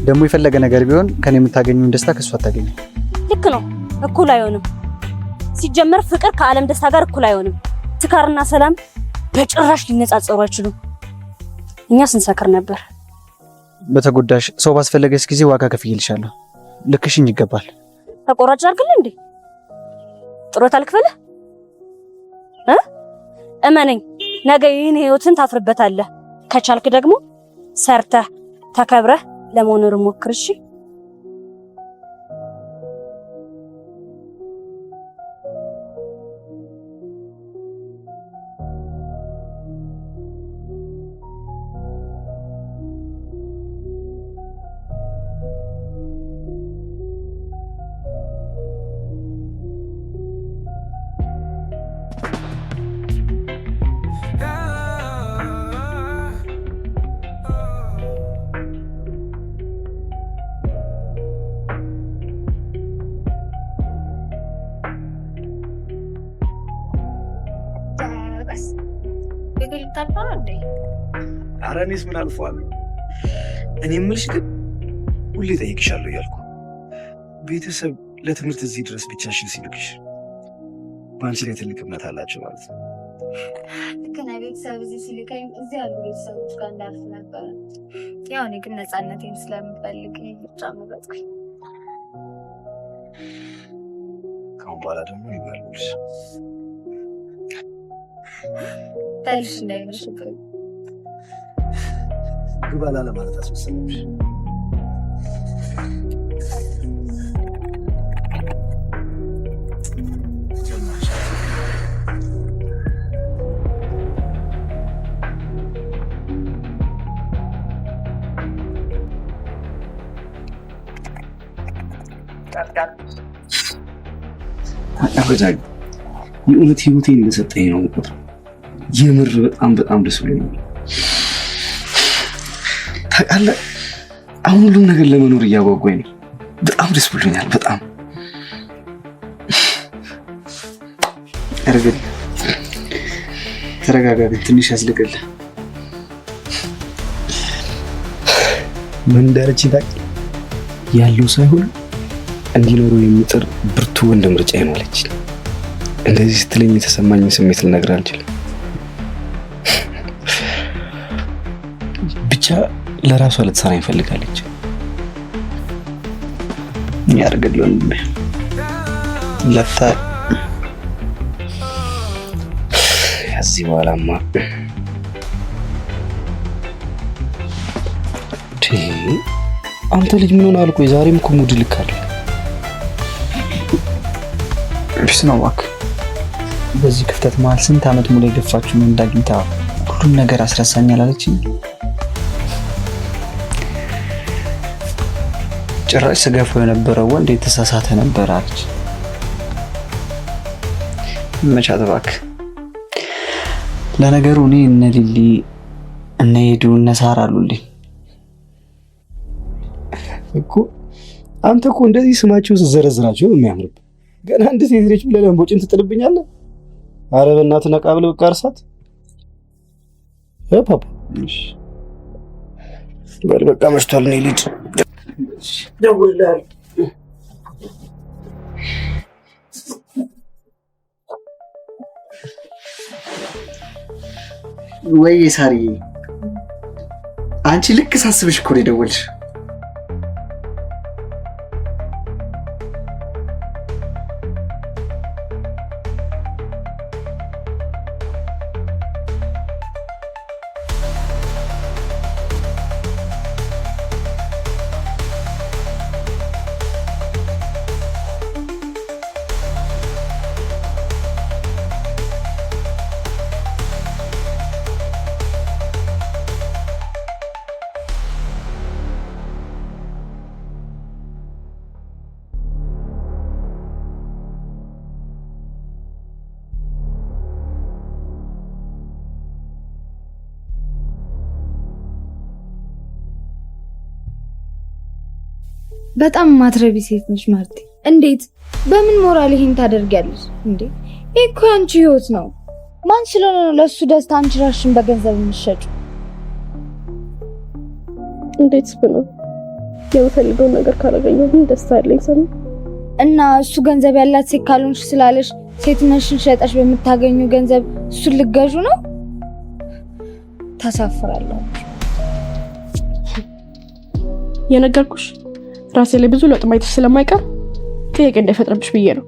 ደግሞ የፈለገ ነገር ቢሆን ከኔ የምታገኙን ደስታ ከሱ አታገኙ። ልክ ነው፣ እኩል አይሆንም። ሲጀመር ፍቅር ከዓለም ደስታ ጋር እኩል አይሆንም። ስካርና ሰላም በጭራሽ ሊነጻጸሩ አይችሉም። እኛ ስንሰክር ነበር። በተጎዳሽ ሰው ባስፈለገሽ ጊዜ ዋጋ ከፍዬልሻለሁ። ልክሽኝ ይገባል። ተቆራጭ አድርግልህ እንዴ? ጥሮታ ልክፈልህ? እመነኝ ነገ ይህን ህይወትን ታፍርበታለህ። ከቻልክ ደግሞ ሰርተህ ተከብረህ ለመኖር ሞክር። እሺ ኧረ እኔስ ምን አልፏል? እኔ የምልሽ ግን ሁሌ ጠይቅሻለሁ እያልኩ ቤተሰብ ለትምህርት እዚህ ድረስ ብቻሽን ሲልክሽ በአንቺ ላይ ትልቅ እምነት አላቸው ማለት ነው። ልክ ነህ። ቤተሰብ እዚህ ሲልከኝ እዚህ ያሉ ቤተሰቦች ጋር እንዳልፍ ነበረ። ያው እኔ ግን ነፃነቴን ስለምፈልግ ምርጫ መረጥኩኝ። ከአሁን በኋላ ደግሞ ይባሉልሽ ታይልሽ እንዳይመሽብኝ ግባላ ለማለት አስመሰለሽ። አረጋግ የእውነት ህይወቴን እንደሰጠኝ ነው ቁጥር የምር በጣም ደስ ብሎኛል። ታውቃለህ አሁን ሁሉም ነገር ለመኖር እያጓጓኝ ነው። በጣም ደስ ብሎኛል። በጣም አረጋግ ተረጋጋ፣ ትንሽ ያስልቅል። ምን እንዳለችኝ ታውቃለህ? ያለው ሳይሆን እንዲኖረው የሚጥር ብርቱ ወንድ ምርጫ ይኖለች። እንደዚህ ስትለኝ የተሰማኝን ስሜት ልነግር አልችልም። ብቻ ለራሷ ልትሰራኝ ፈልጋለች። ያርግልን ለፍታ ከዚህ በኋላማ አንተ ልጅ ምን ሆነሃል? ቆይ ዛሬም እኮ ሙድ ልካለ እሺ ነው እባክህ። በዚህ ክፍተት መሀል ስንት ዓመት ሙሉ የገፋችሁ ምን እንዳግኝታ ሁሉም ነገር አስረሳኛል አለችኝ። ጭራሽ ስገፋው የነበረው ወንድ የተሳሳተ ነበር አለች። መቻት እባክህ። ለነገሩ እኔ እነ ሊሊ እነ ሄዱ እነ ሳራ አሉልኝ እኮ። አንተ እኮ እንደዚህ ስማቸው ዘረዝራቸው ነው የሚያምርብህ። ገና አንድ ሴት ልጅ ብለህ ለምቦጭን ትጥልብኛለህ? ኧረ በእናትህ ነቃ ብለህ በቃ እርሳት። ፓፓ በል በቃ መሽቷል። እኔ ልጅ ደውልልሃል። ወይ ሳሪ፣ አንቺ ልክ ሳስብሽ እኮ ነው የደወልሽ። በጣም ማትረቢ ሴት ነሽ ማርቲ። እንዴት በምን ሞራል ይሄን ታደርጊያለሽ እንዴ? ይሄ እኮ አንቺ ህይወት ነው። ማን ስለሆነ ነው ለሱ ደስታ አንቺ ራስሽን በገንዘብ የምትሸጪ? እንዴት ብሎ የምፈልገው ነገር ካላገኘሁ ምን ደስታ አለኝ ሰው? እና እሱ ገንዘብ ያላት ሴት ካልሆንሽ ስላለሽ ሴትነትሽን ሸጠሽ በምታገኙ ገንዘብ እሱን ልገዡ ነው? ታሳፍራለሁ። የነገርኩሽ ራሴ ላይ ብዙ ለውጥ ማየትሽ ስለማይቀር ጥያቄ እንዳይፈጥረብሽ ብዬ ነው።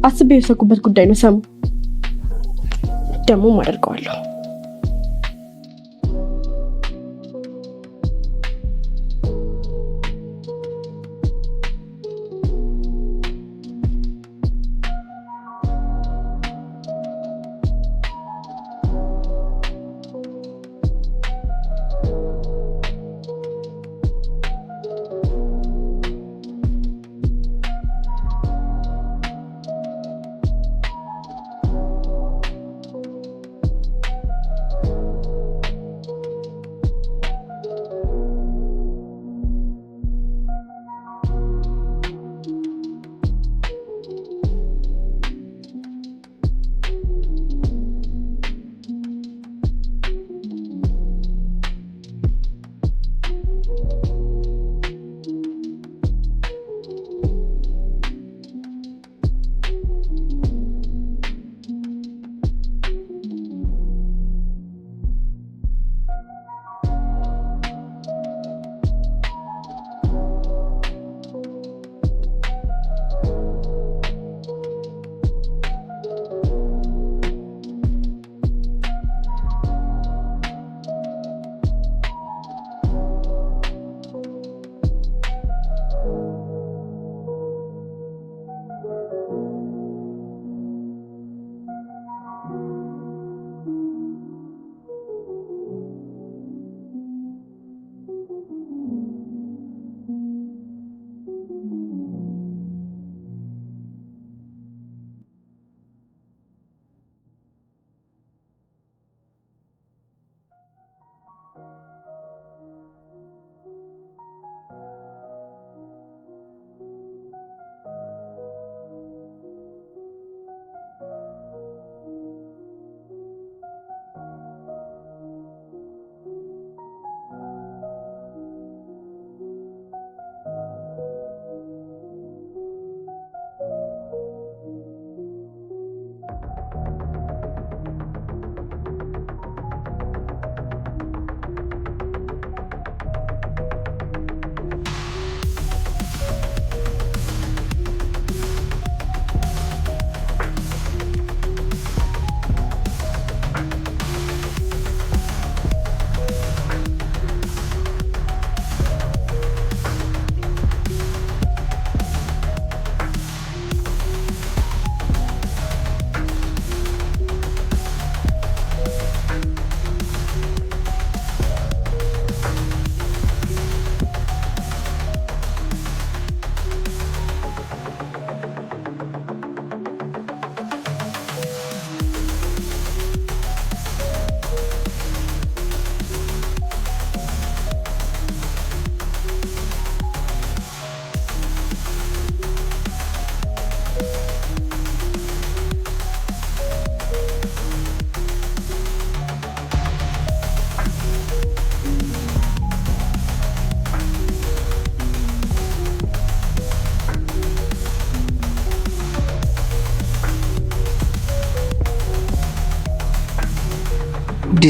አስቤ የወሰንኩበት ጉዳይ ነው ሰሙ። ደግሞም አደርገዋለሁ።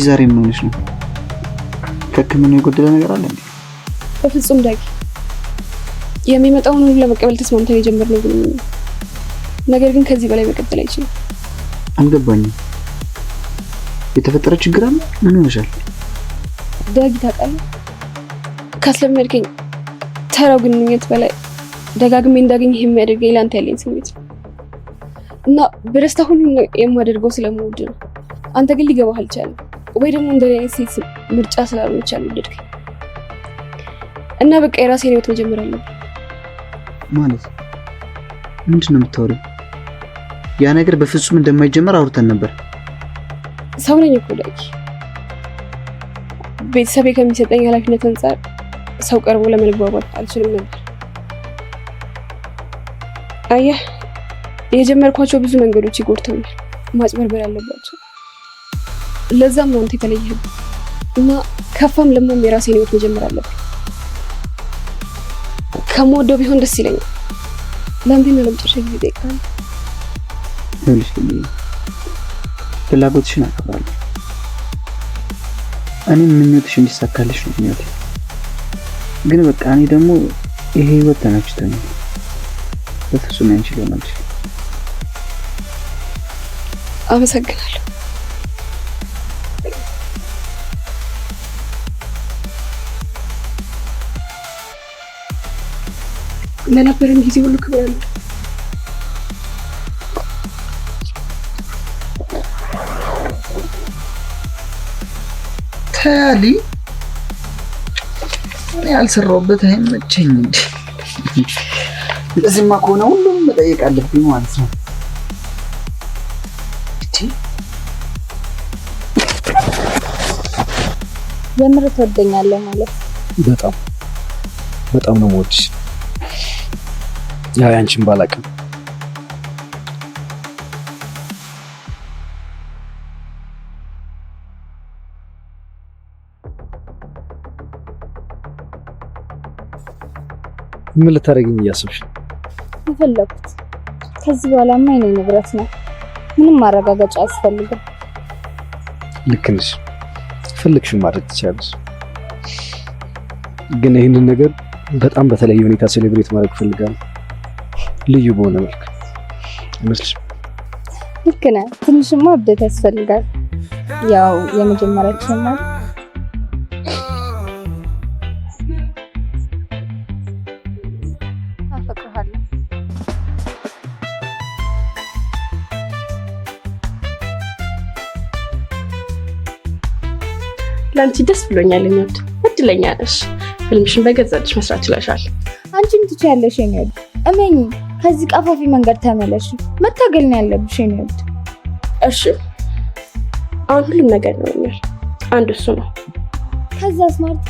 ዛሬ ምን ሆነሽ ነው? ከህክምናው የጎደለ ነገር አለ እንዴ? በፍጹም ዳጊ፣ የሚመጣውን ሁሉ ለመቀበል ተስማምተን የጀመርነው ግንኙነት ነው። ነገር ግን ከዚህ በላይ መቀጠል አይችልም። አልገባኝም። የተፈጠረ ችግር አለ? ምን ሆነሻል? ዳጊ ታውቃለህ፣ ካስለመድከኝ ተራው ግንኙነት በላይ ደጋግሜ እንዳገኝህ የሚያደርገኝ ለአንተ ያለኝ ስሜት ነው እና በደስታ ሁሉ የማደርገው ስለምወድ ነው። አንተ ግን ሊገባህ አልቻለም። ወይ ደግሞ እንደኔ አይነት ሴት ምርጫ ስላልሆነች አልወደድከኝ እና በቃ የራሴን ህይወት መጀመር አለብኝ። ማለት ምንድን ነው የምታወሪው? ያ ነገር በፍጹም እንደማይጀመር አውርተን ነበር። ሰው ነኝ እኮ ዳጊ። ቤተሰቤ ከሚሰጠኝ ኃላፊነት አንጻር ሰው ቀርቦ ለመግባባት አልችልም ነበር። አየህ የጀመርኳቸው ብዙ መንገዶች ይጎድተውኛል፣ ማጭበርበር ያለባቸው። ለዛም ነው አንተ የተለየህ እና ከፋም ለማም የራሴን ህይወት መጀመር አለብኝ። ከምወደው ቢሆን ደስ ይለኛል። ለአንተና ለመጨረሻ ጊዜ ጠይቃለሁ። ይኸውልሽ ፍላጎትሽን አከብራለሁ። እኔም ምኞትሽ እንዲሳካልሽ ነው ምኞቴ። ግን በቃ እኔ ደግሞ ይሄ ህይወት ተመችቶኛል። በፍጹም ያንቺ ሊሆን አልችልም። አመሰግናለሁ። ለነበረን ጊዜ ሁሉ ክብር አለ። ታሊ እኔ ያልሰራሁበት አይመቸኝ እንጂ እንደዚህማ ከሆነ ሁሉም መጠየቅ አለብኝ ማለት ነው። የምር ትወደኛለህ ማለት? በጣም በጣም ነው የምወድሽ። ያው ያንቺን ባላቅም ምን ልታደርጊኝ እያሰብሽ? የፈለኩት ከዚህ በኋላማ የኔ ንብረት ነው። ምንም ማረጋገጫ አያስፈልግም። ልክ ነሽ። ፈለግሽውን ማድረግ ትችላለሽ። ግን ይህንን ነገር በጣም በተለየ ሁኔታ ሴሌብሬት ማድረግ እፈልጋለሁ። ልዩ በሆነ መልክ አይመስልሽም? ልክ ነህ። ትንሽማ እብደት ያስፈልጋል። ያው የመጀመሪያችን ነው። አፈቅርሃለሁ። ለአንቺ ደስ ብሎኛል። እኛት እድለኛ ነሽ። ፊልምሽን በገዛልሽ መስራት ይችላል። አንቺም ትችያለሽ የኔ ወድ። እመኚ፣ ከዚህ ቀፋፊ መንገድ ተመለሽ። መታገል ነው ያለብሽ የኔ ወድ። እሺ አሁን ሁሉም ነገር ነው የሚል አንድ እሱ ነው። ከዛስ ማርት፣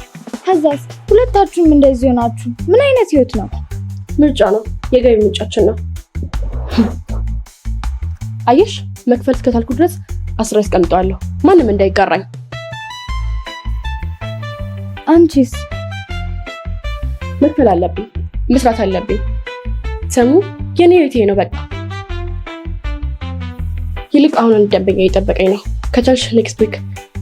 ከዛስ ሁለታችሁም እንደዚህ ሆናችሁ ምን አይነት ህይወት ነው? ምርጫ ነው፣ የገቢ ምንጫችን ነው። አየሽ መክፈል እስከቻልኩ ድረስ 10 አስቀምጠዋለሁ፣ ማንም እንዳይጋራኝ። አንቺስ? መክፈል አለብኝ፣ መስራት አለብኝ። ሰሙ የኔ ህይወቴ ነው በቃ። ይልቅ አሁን አንድ ደንበኛ እየጠበቀኝ ነው። ከቻልሽ ኔክስት ዊክ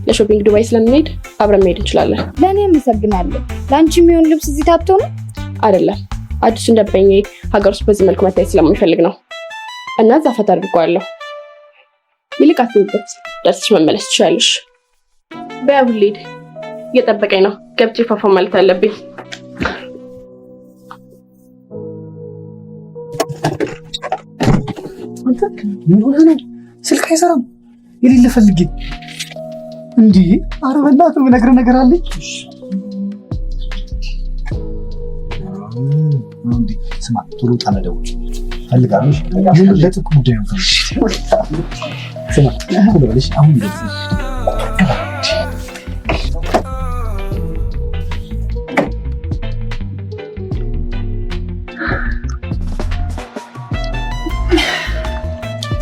ለሾፒንግ ዱባይ ስለምንሄድ አብረን መሄድ እንችላለን። ለእኔ አመሰግናለሁ። ለአንቺ የሚሆን ልብስ እዚህ ታጥቶ ነው አይደለም? አዲሱን ደንበኛዬ ሀገር ውስጥ በዚህ መልኩ መታየት ስለምፈልግ ነው እና እዛ ፈታ አድርገዋለሁ። ይልቅ አትንበት፣ ደርስሽ መመለስ ትችላለሽ። በያሁን ልሂድ፣ እየጠበቀኝ ነው። ገብቼ ፋፋ ማለት አለብኝ። ምን ሆነህ ነው? ስልክ አይሰራም። የሌለ ፈልጌ እንዴ! ኧረ በእናትህ የምነግርህ ነገር አለኝ። ስማ፣ ቶሎ ጣና ደውል ፈልጋለሽ። ለጥቅ ጉዳይ ነው። ስማ ቶሎ በለሽ አሁን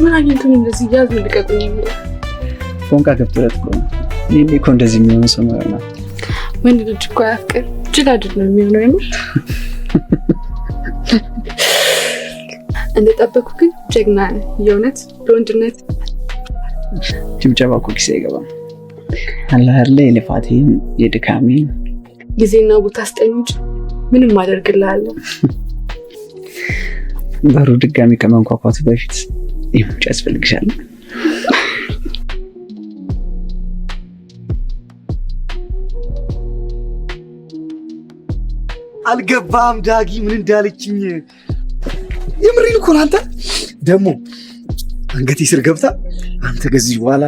ምን አግኝቶኝ እንደዚህ ያዝ ልቀቁኝ የሚል ፎንቃ ገብቶለት እኮ ነው። ይሄኔ እኮ እንደዚህ የሚሆን ሰው ነው። ወንድ ልጅ እኮ ያፍቅር ጅላጅል ነው የሚሆነው። የምር እንደጠበኩ ግን ጀግና ነህ የእውነት በወንድነት። ጭብጨባ እኮ ኪሴ አይገባም። አላህ አይደለ የልፋቴን የድካሜን ጊዜና ቦታ ስጠኝ እንጂ ምንም አደርግልሃለሁ። በሩ ድጋሚ ከመንኳኳቱ በፊት ይሙጭ ያስፈልግሻል። አልገባም ዳጊ ምን እንዳለችኝ። የምሬን እኮ ነው። አንተ ደግሞ አንገቴ ስር ገብታ አንተ ከዚህ በኋላ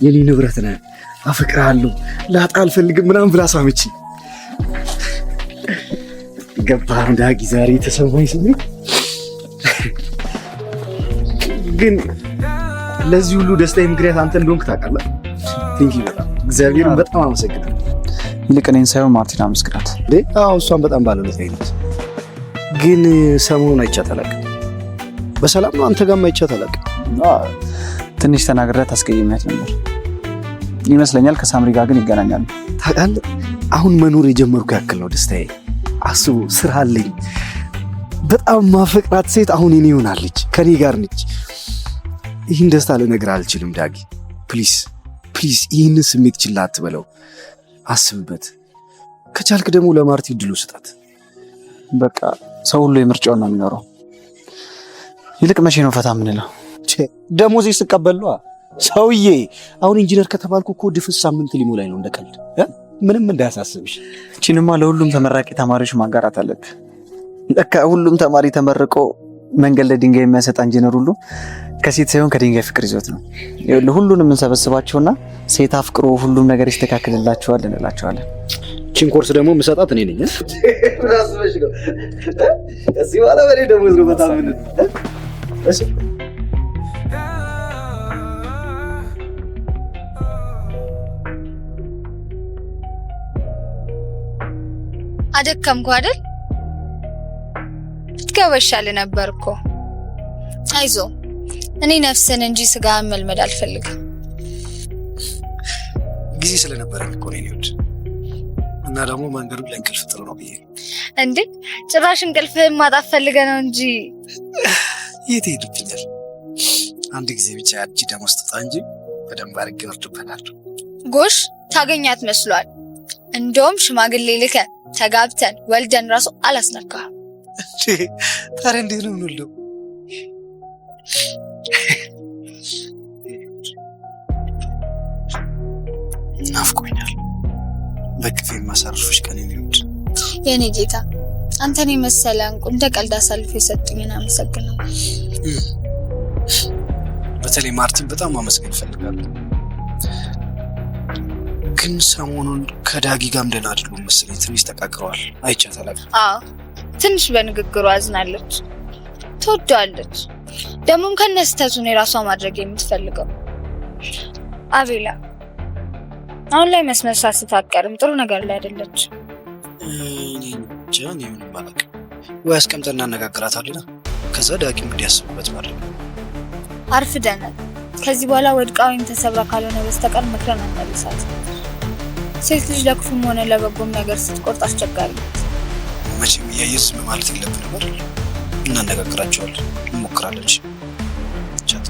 የኔ ንብረት ነህ፣ አፈቅርሃለሁ፣ ላጣ አልፈልግም ምናምን ብላ ሳመችኝ። ገባም ዳጊ ዛሬ የተሰማኝ ስሜት ግን ለዚህ ሁሉ ደስታዬ ምክንያት አንተ እንደሆንክ ታውቃለህ። ቴንኪው በጣም እግዚአብሔርን በጣም አመሰግናለሁ። ይልቅ እኔን ሳይሆን ማርቲን አመስግናት። አዎ እሷን በጣም ባለውለታዬ ናት። ግን ሰሞኑን አይቻት አላውቅም። በሰላም ነው አንተ ጋርም አይቻት አላውቅም። ትንሽ ተናግሬያት አስቀይሜያት ነበር ይመስለኛል። ከሳምሪ ጋር ግን ይገናኛሉ። ታውቃለህ አሁን መኖር የጀመርኩ ያክል ነው ደስታዬ። አስቡ ስራ አለኝ። በጣም ማፈቅራት ሴት አሁን እኔ ሆናለች፣ ከኔ ጋር ነች። ይህን ደስታ ልነግርህ አልችልም ዳጊ። ፕሊዝ ፕሊዝ ይህንን ስሜት ችላ አትበለው፣ አስብበት። ከቻልክ ደግሞ ለማርቲ እድሉ ስጣት። በቃ ሰው ሁሉ የምርጫውን ነው የሚኖረው። ይልቅ መቼ ነው ፈታ የምንለው? ደሞዜ ስቀበል ሰውዬ። አሁን ኢንጂነር ከተባልኩ እኮ ድፍስ ሳምንት ሊሞላኝ ነው እንደቀልድ። ምንም እንዳያሳስብሽ። እቺንማ ለሁሉም ተመራቂ ተማሪዎች ማጋራት አለብህ። ለካ ሁሉም ተማሪ ተመርቆ መንገድ ላይ ድንጋይ የሚያሰጣ ኢንጂነር ሁሉ ከሴት ሳይሆን ከድንጋይ ፍቅር ይዞት ነው። ሁሉንም እንሰበስባቸውና ሴት አፍቅሮ ሁሉም ነገር ይስተካከልላቸዋል እንላቸዋለን። ቺን ኮርስ ደግሞ የምሰጣት እኔ ነኝ። ራስሽ ነው እዚህ ባለ በሬ ደግሞ ዝሮ በጣም ምን እሺ አደከምኩ አይደል? ትከበሻለ ነበር እኮ። አይዞ እኔ ነፍስን እንጂ ስጋ መልመድ አልፈልግም። ጊዜ ስለነበረኝ እኮ ነው ይወድ እና ደግሞ መንገዱ ለእንቅልፍ ጥሩ ነው ብዬ እንዴ። ጭራሽ እንቅልፍህን ማጣት ፈልገህ ነው እንጂ የት ሄድብኛል? አንድ ጊዜ ብቻ ያቺ ደሞዝ ትጣ እንጂ በደንብ አድርጌ ወርድበታለሁ። ጎሽ ታገኛት መስሏል። እንደውም ሽማግሌ ልከን ተጋብተን ወልደን ራሱ አላስነካህም። ታዲያ እንዴት ነው የምንወልደው? ናፍቆኛል። በቅፌ ማሳረፍሽ ቀን የሚወድ የኔ ጌታ አንተን የመሰለ እንቁ እንደ ቀልድ አሳልፎ የሰጡኝን አመሰግናለሁ። በተለይ ማርቲን በጣም ማመስገን እፈልጋለሁ። ግን ሰሞኑን ከዳጊ ጋር ደህና አይደሉም መሰለኝ። ትንሽ ተቃቅረዋል። አይቻት አላውቅም። አዎ ትንሽ በንግግሩ አዝናለች። ትወደዋለች። ደግሞም ከነስተቱ ነው የራሷ ማድረግ የምትፈልገው። አቤላ አሁን ላይ መስመር ሳትታቀርም ጥሩ ነገር ላይ አይደለች። እኔ እንጃ ምንም አላውቅም። ወይ አስቀምጠን እናነጋግራታለን። ከዛ ዳጊም እንዲያስብበት ማድረግ ነው። አርፍደናል። ከዚህ በኋላ ወድቃ ወይም ተሰብራ ካልሆነ በስተቀር መክረን አንመልሳት። ሴት ልጅ ለክፉም ሆነ ለበጎም ነገር ስትቆርጥ አስቸጋሪ ነው። መቼም እያየን ዝም ማለት የለብንም አይደል? እናነጋግራቸዋለን፣ እንሞክራለን። ቻት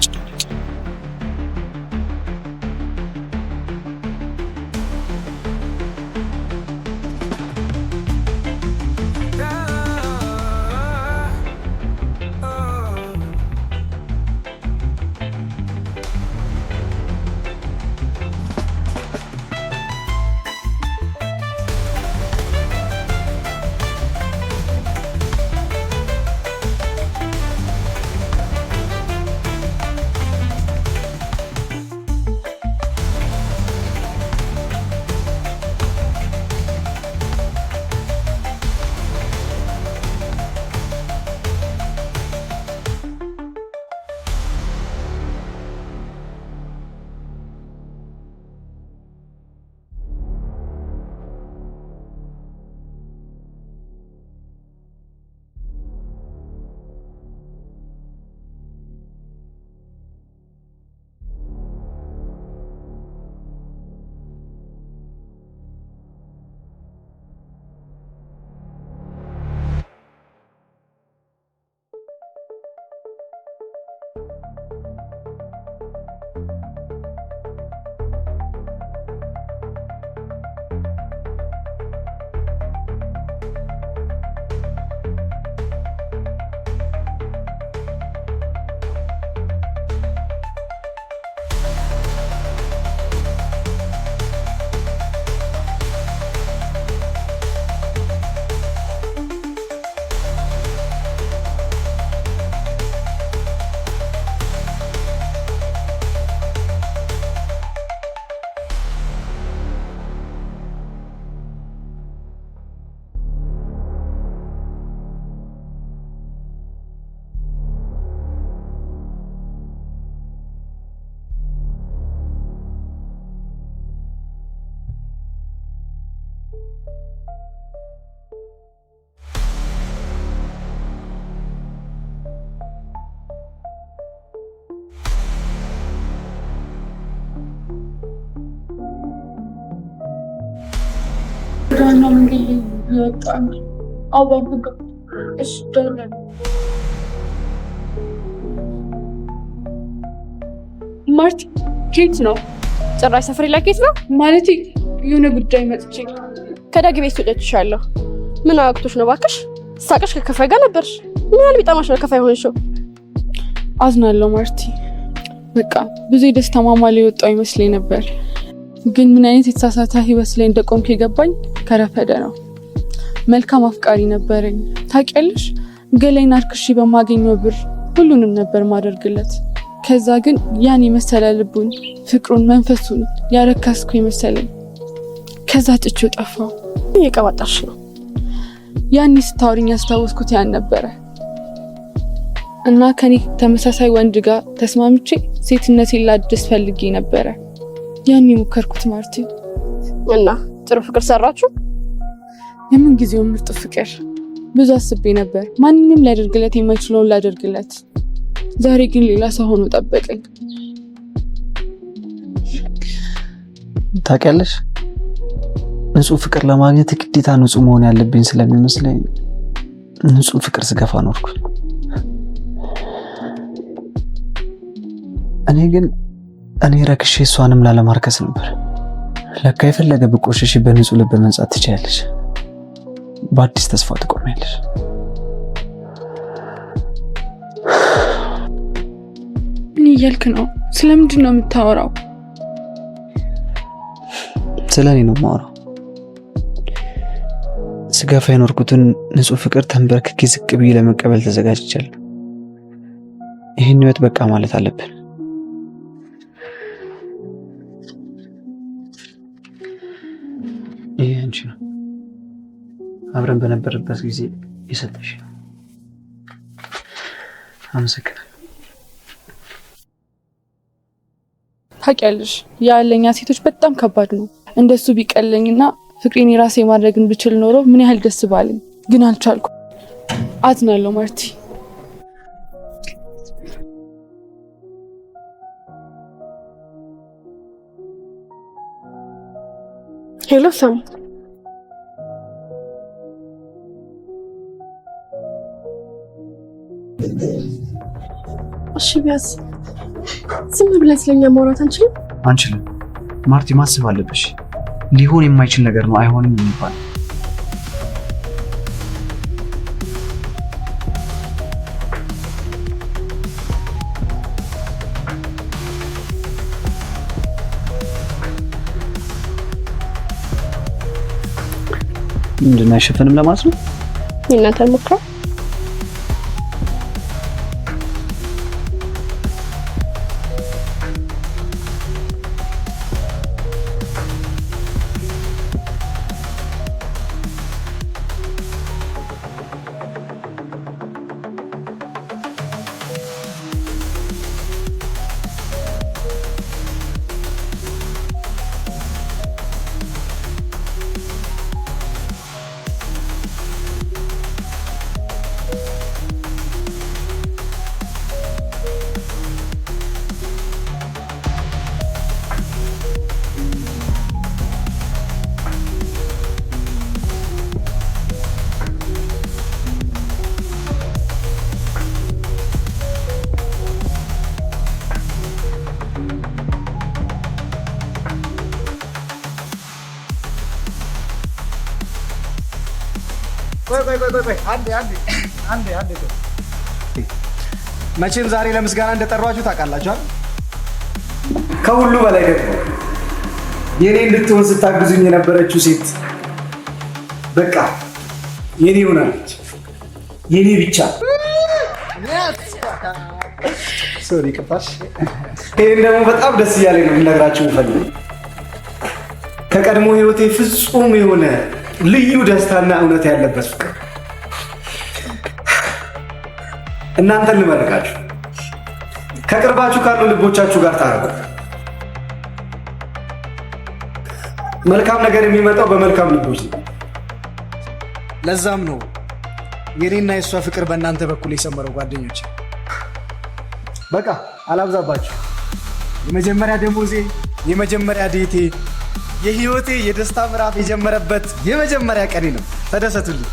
ዳና መንገድ ይወጣል። አባብጋ እሺ ደረ ማርቲ ኬት ነው? ጭራሽ ሰፈሬ ላይ ኬት ነው ማለት የሆነ ጉዳይ መጥቼ ከዳጊ ቤት ወጥቻለሁ። ምን አቅቶሽ ነው ባክሽ? ሳቀሽ ከከፋይ ጋር ነበርሽ። ምን ያህል ቢጣማሽ ነው ከፋይ ሆንሽው? አዝናለሁ ማርቲ። በቃ ብዙ የደስታ ማማ ላይ የወጣው ይመስለኝ ነበር፣ ግን ምን አይነት የተሳሳተ ህይወት ላይ እንደቆምኩ የገባኝ ከረፈደ ነው። መልካም አፍቃሪ ነበረኝ ታውቂያለሽ። ገላይን አርክሼ በማገኘው ብር ሁሉንም ነበር ማደርግለት። ከዛ ግን ያን የመሰለ ልቡን፣ ፍቅሩን፣ መንፈሱን ያረካስኩ የመሰለኝ። ከዛ ጥቼው ጠፋው። እየቀባጣሽ ነው። ያኔ ስታወሪኝ ያስታወስኩት ያን ነበረ እና ከኔ ተመሳሳይ ወንድ ጋር ተስማምቼ ሴትነቴን ላድስ ፈልጌ ነበረ። ያኔ ሞከርኩት ማርቲ። እና ጥሩ ፍቅር ሰራችሁ? የምን ጊዜው ምርጥ ፍቅር። ብዙ አስቤ ነበር ማንንም ሊያደርግለት የማይችለውን ላደርግለት። ዛሬ ግን ሌላ ሰው ሆኖ ጠበቀኝ። ታውቂያለሽ፣ ንጹህ ፍቅር ለማግኘት ግዴታ ንጹህ መሆን ያለብኝ ስለሚመስለኝ ንጹህ ፍቅር ስገፋ ኖርኩ። እኔ ረክሼ እሷንም ላለማርከስ ነበር። ለካ የፈለገ ብቆሽሽ በንጹህ ልብ መንጻት ትችያለሽ። በአዲስ ተስፋ ትቆሚያለሽ። ምን እያልክ ነው? ስለምንድን ነው የምታወራው? ስለኔ ነው የማወራው። ስገፋ የኖርኩትን ንጹህ ፍቅር ተንበርክኬ ዝቅ ብዬ ለመቀበል ተዘጋጅቻለሁ። ይህን ህይወት በቃ ማለት አለብን። ይሄ አንቺ ነው። አብረን በነበረበት ጊዜ የሰጠሽ። አመሰግናለሁ። ታውቂያለሽ፣ ያለኛ ሴቶች በጣም ከባድ ነው። እንደሱ ቢቀለኝና ፍቅሬን የራሴ ማድረግን ብችል ኖሮ ምን ያህል ደስ ባለኝ፣ ግን አልቻልኩም። አዝናለሁ ማርቲ። ሄሎ ሳም፣ እሺ ቢያንስ ዝም ብለን ስለኛ ማውራት አንችልም? አንችልም ማርቲ፣ ማሰብ አለብሽ። ሊሆን የማይችል ነገር ነው አይሆንም የሚባል። ምንድን ነው አይሸፈንም ለማለት ነው? እናንተ ሞክራ ቆይ አንዴ መቼም ዛሬ ለምስጋና እንደጠሯችሁ ታውቃላችሁ አይደል? ከሁሉ በላይ ደግሞ የኔ እንድትሆን ስታግዙኝ የነበረችው ሴት በቃ የኔ ሆናለች። የኔ ብቻ ሶሪ ቅጣሽ። ይሄን ደግሞ በጣም ደስ እያለኝ ነው የምነግራችሁ የምፈልገው። ከቀድሞ ህይወቴ ፍጹም የሆነ ልዩ ደስታና እውነት ያለበት ፍቅር እናንተን ልመርቃችሁ። ከቅርባችሁ ካሉ ልቦቻችሁ ጋር ታረቁ። መልካም ነገር የሚመጣው በመልካም ልቦች ነው። ለዛም ነው የኔና የሷ ፍቅር በእናንተ በኩል የሰመረው ጓደኞች። በቃ አላብዛባችሁ። የመጀመሪያ ደሞዜ፣ የመጀመሪያ ዴቴ፣ የህይወቴ የደስታ ምዕራፍ የጀመረበት የመጀመሪያ ቀኔ ነው። ተደሰቱልኝ።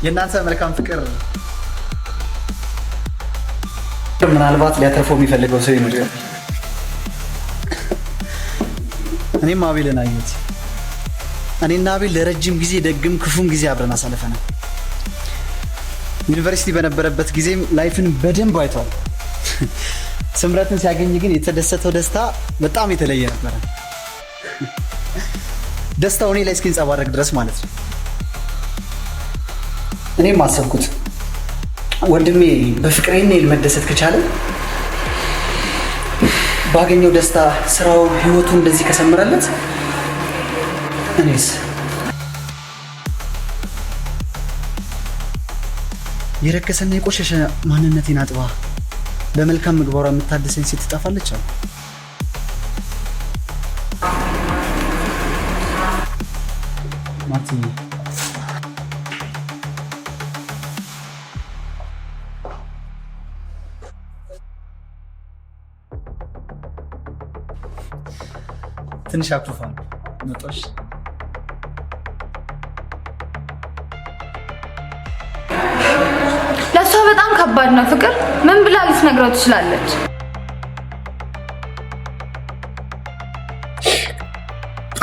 የእናንተ መልካም ፍቅር ምናልባት ሊያተርፈው የሚፈልገው ሰው ይኖር ይሆናል። እኔም አቤልን አየሁት። እኔና አቤል ለረጅም ጊዜ ደግም ክፉም ጊዜ አብረን አሳልፈናል። ዩኒቨርሲቲ በነበረበት ጊዜም ላይፍን በደንብ አይቷል። ስምረትን ሲያገኝ ግን የተደሰተው ደስታ በጣም የተለየ ነበረ። ደስታው እኔ ላይ እስኪንጸባረቅ ድረስ ማለት ነው። እኔም አሰብኩት ወንድሜ በፍቅሬን መደሰት ከቻለ ባገኘው ደስታ ስራው፣ ህይወቱ እንደዚህ ከሰመረለት እኔስ የረከሰና የቆሸሸ ማንነቴን አጥባ በመልካም ምግባሯ የምታድሰኝ ሴት ትጠፋለች አሉ። ማቲ ትንሽ አኩርፋ መጣሽ። ለእሷ በጣም ከባድ ነው ፍቅር። ምን ብላ ልትነግረው ትችላለች?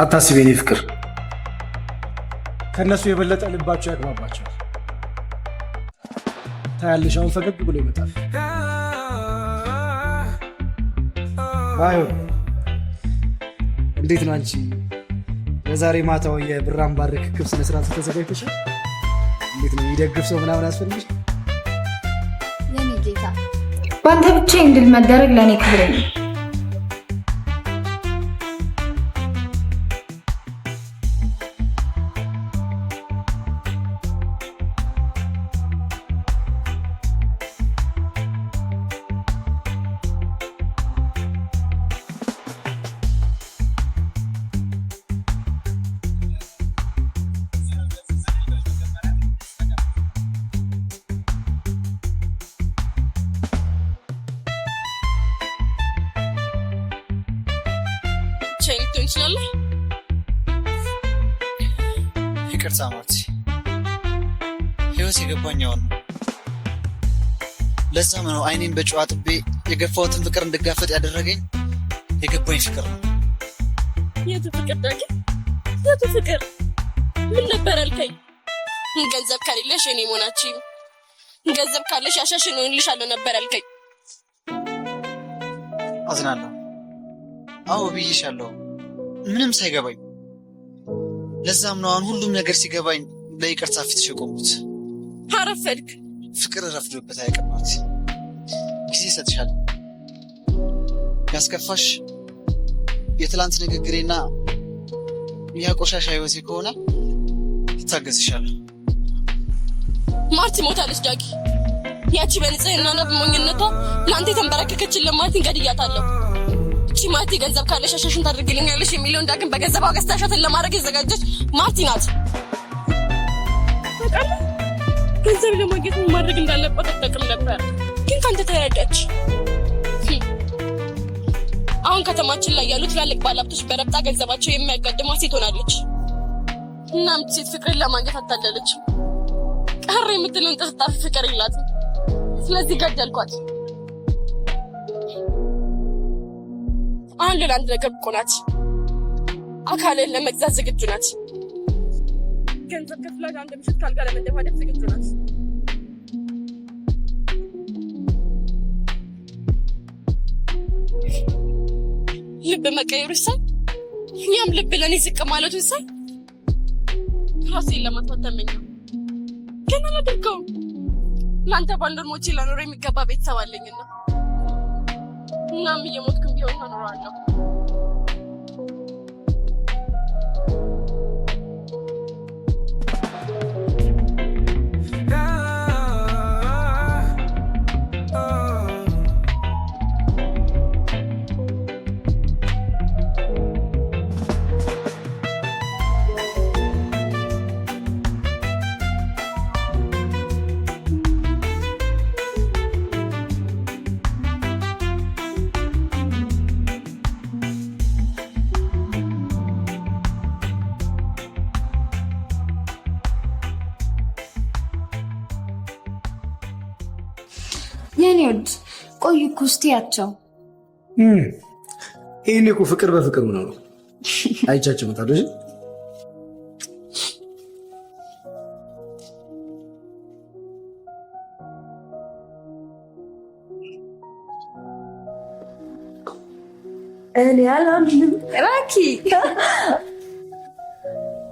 አታስቢ የኔ ፍቅር፣ ከእነሱ የበለጠ ልባቸው ያግባባቸዋል። ታያለሽ፣ አሁን ፈገግ ብሎ ይመጣል። አይሆን እንዴት ነው አንቺ የዛሬ ማታው የብራን ባር ርክክብ ስነ ስርዓት ተዘጋጅተሻል? እንዴት ነው የሚደግፍ ሰው ምናምን ያስፈልግሽ? የኔ ጌታ በአንተ ብቻ እንድል መደረግ ለእኔ ክብር ነው። ይቅርታ ማርቲ፣ ህይወት የገባኛው ነው። ለዛም ነው አይኔን በጨዋ ጥቤ የገፋሁትን ፍቅር እንድጋፈጥ ያደረገኝ የገባኝ ፍቅር ነው። የቱ ፍቅር ዳጊ? የቱ ፍቅር? ምን ነበር አልከኝ? ገንዘብ ከሌለሽ እኔ ሞናቺ፣ ገንዘብ ካለሽ ያሻሽ ነው እንልሻለሁ ነበር አልከኝ። አዝናለሁ። አዎ ብዬሻለሁ፣ ምንም ሳይገባኝ። ለዛም ነው አሁን ሁሉም ነገር ሲገባኝ ለይቅርታ ፊትሽ የቆምኩት። አረፈድክ። ፍቅር ረፍዶበት አይቀማት። ጊዜ ሰጥሻል። ያስከፋሽ የትላንት ንግግሬና ያቆሻሻ ህይወቴ ከሆነ ይታገዝሻለሁ። ማርቲ ሞታለች ዳጊ። ያቺ በንጽህናና በሞኝነቷ ለአንተ የተንበረከከችልን ማርቲን ገድያታለሁ። እቺ ማርቲ ገንዘብ ካለሽ ሻሻሽን ታደርግልኛለሽ የሚለውን ዳግም በገንዘብ አገዝታሻትን ለማድረግ የዘጋጀች ማርቲ ናት። ታውቃለህ፣ ገንዘብ ለማግኘት ምን ማድረግ እንዳለባት አታውቅም ነበር፣ ግን ካንተ ተረዳች። አሁን ከተማችን ላይ ያሉ ትላልቅ ባለሀብቶች በረብጣ ገንዘባቸው የሚያጋድሟት ሴት ሆናለች። እናም ሴት ፍቅርን ለማግኘት አታለለች። ቀረ የምትለውን ጥፍጣፊ ፍቅር የላትም። ስለዚህ ገደልኳት። አሁን ሌላ አንድ ነገር ብቆ ናት። አካልን ለመግዛት ዝግጁ ናት። ገንዘብ ከፍላ አንድ ምሽት ካልጋ ለመደፋደፍ ዝግጁ ናት። ልብ መቀየሩ ይሳይ፣ እኛም ልብ ለእኔ ዝቅ ማለቱ ይሳይ። ራሴን ለማጥፋት ተመኘው፣ ግን አላደርገውም። ለአንተ ባንዶርሞቼ ለኖረ የሚገባ ቤተሰብ አለኝና እናም እየሞትክም ቢሆን እኖራለሁ። የኔ ወድ ቆይ እኮ እስቲ ያቸው ይሄኔ እኮ ፍቅር በፍቅር ነው አይቻቸው መጣለሽ እኔ አላምንም ራኪ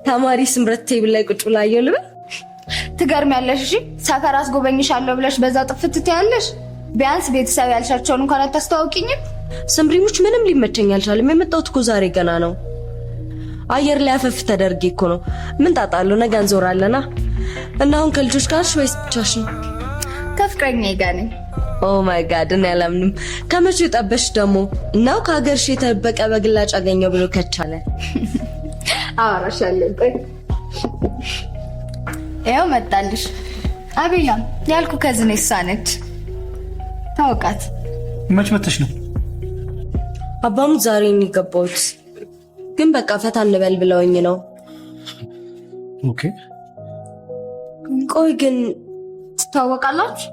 ተማሪ ስምረት ቴብል ላይ ቁጭ ብላ አየሁ ትገርሚያለሽ እሺ ሰፈር አስጎበኝሻለሁ ብለሽ በዛው ጥፍት ትያለሽ ቢያንስ ቤተሰብ ያልሻቸውን እንኳን አታስተዋውቂኝም ስምሪሙች ምንም ሊመቸኝ አልቻለም የመጣሁት እኮ ዛሬ ገና ነው አየር ላይ አፈፍ ተደርጌ እኮ ነው ምን ጣጣለሁ ነገ እንዞራለና እና አሁን ከልጆች ጋር ወይስ ብቻሽን ከፍቅረኛዬ ጋር ነኝ ኦ ማይ ጋድ እኔ አላምንም ከመቼው ጠበሽ ደግሞ እናው ከሀገርሽ የተበቀ በግላጭ አገኘው ብሎ ከቻለ አወራሻለሁ ቆይ ያው መጣልሽ አቤላ ያልኩ ከዝኔ ሳነች ታውቃት መች መተሽ ነው አባሙ ዛሬ ነው የገባሁት ግን በቃ ፈታ እንበል ብለውኝ ነው ኦኬ ቆይ ግን ትታወቃላችሁ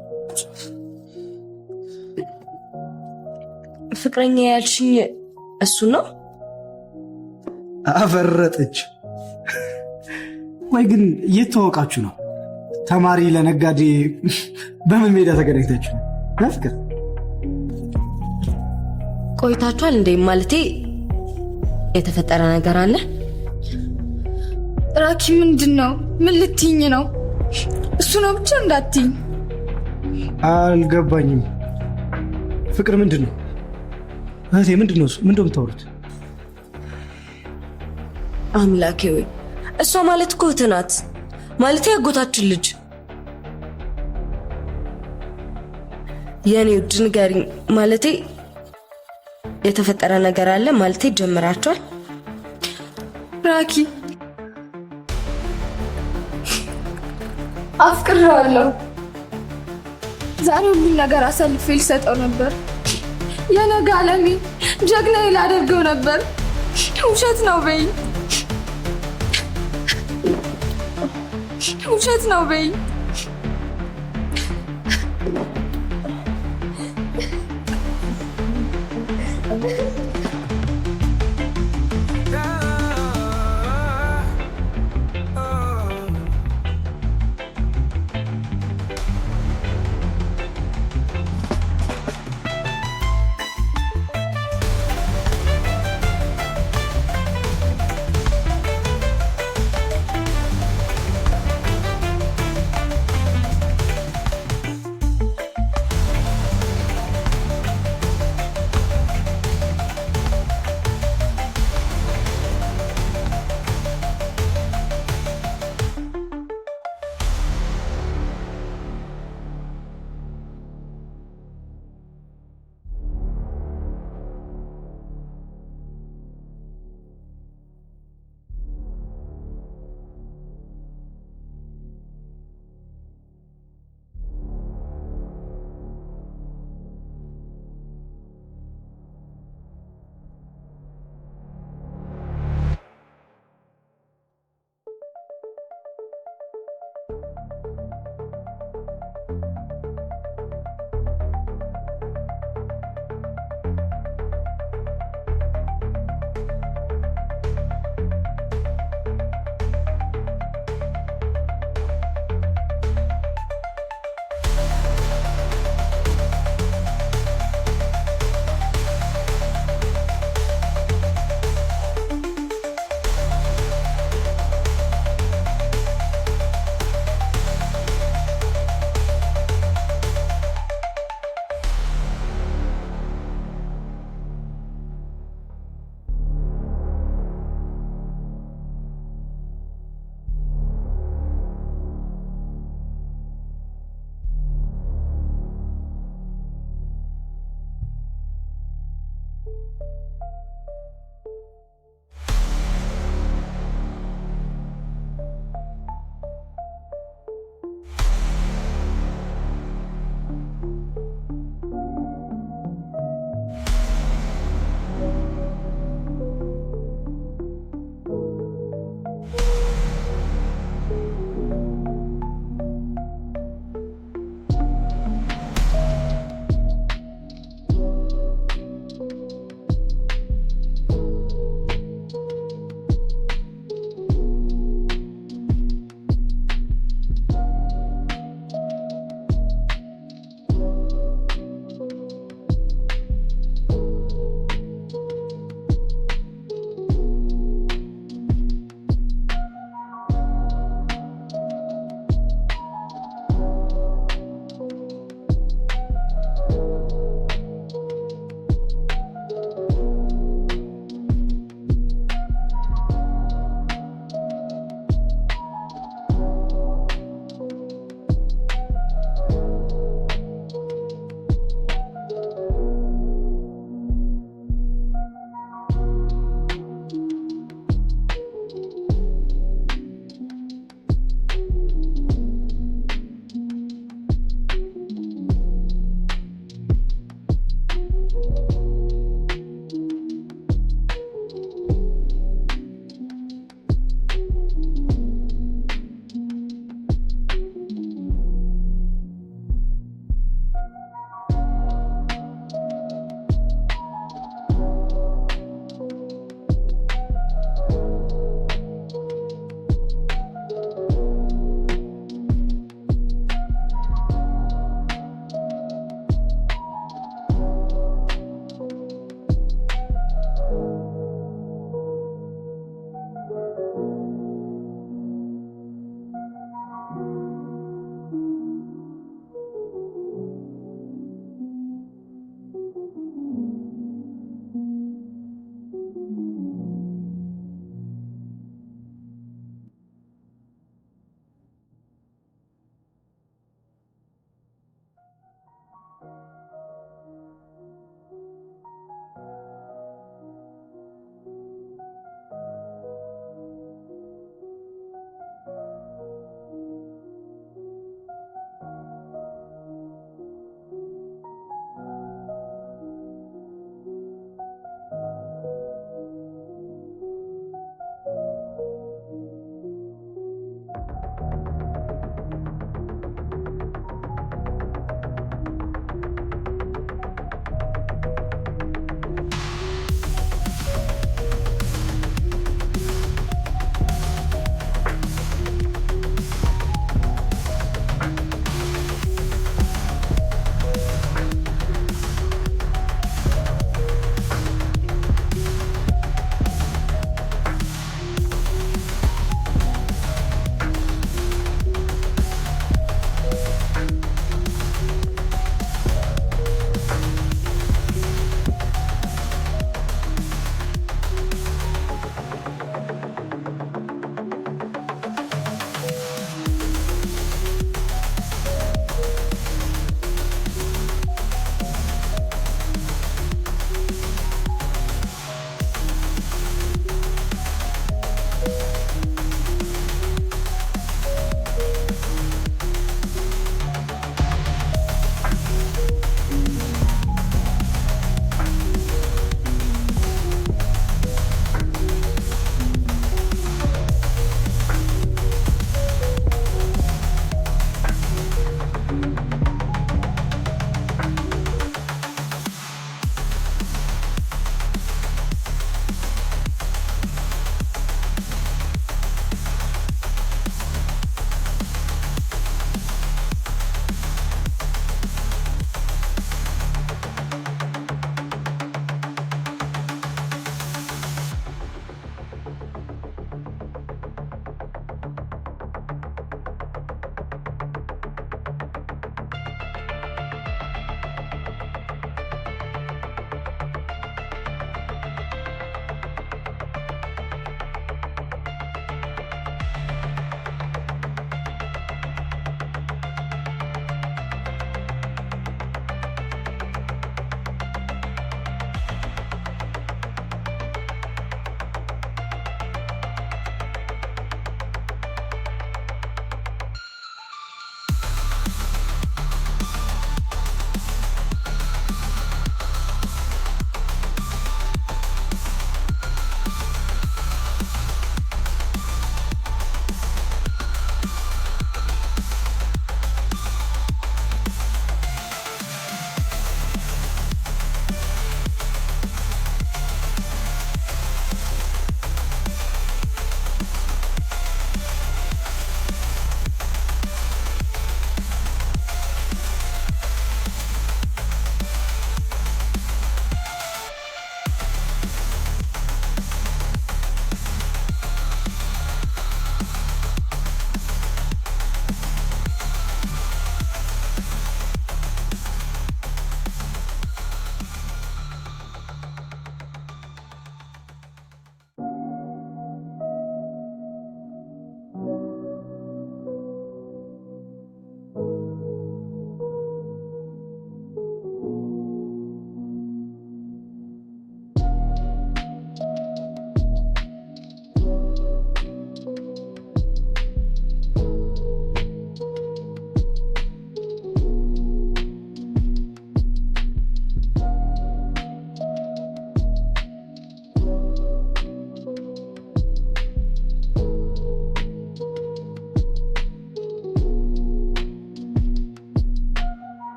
ፍቅረኛ ያልሽኝ እሱ ነው አፈረጠች ወይ ግን እየተዋወቃችሁ ነው ተማሪ ለነጋዴ በምን ሜዳ ተገናኝታችሁ ፍቅር ቆይታችኋል እንዴ ማለቴ የተፈጠረ ነገር አለ ራኪ ምንድነው ምን ልትይኝ ነው እሱ ነው ብቻ እንዳትይኝ አልገባኝም ፍቅር ምንድነው እህቴ ምንድነው ምንድነው የምታወሩት አምላኬ ወይ እሷ ማለት እኮ እህት ናት ማለቴ ያጎታችን ልጅ የኔ ውድ ንገሪኝ ማለቴ የተፈጠረ ነገር አለ ማለቴ ጀምራችኋል ራኪ አፍቅሬዋለሁ ዛሬ ሁሉን ነገር አሳልፌ ልሰጠው ነበር የነገ ዓለሜ ጀግናዬ ላደርገው ነበር ውሸት ነው በይ ውሸት ነው በይ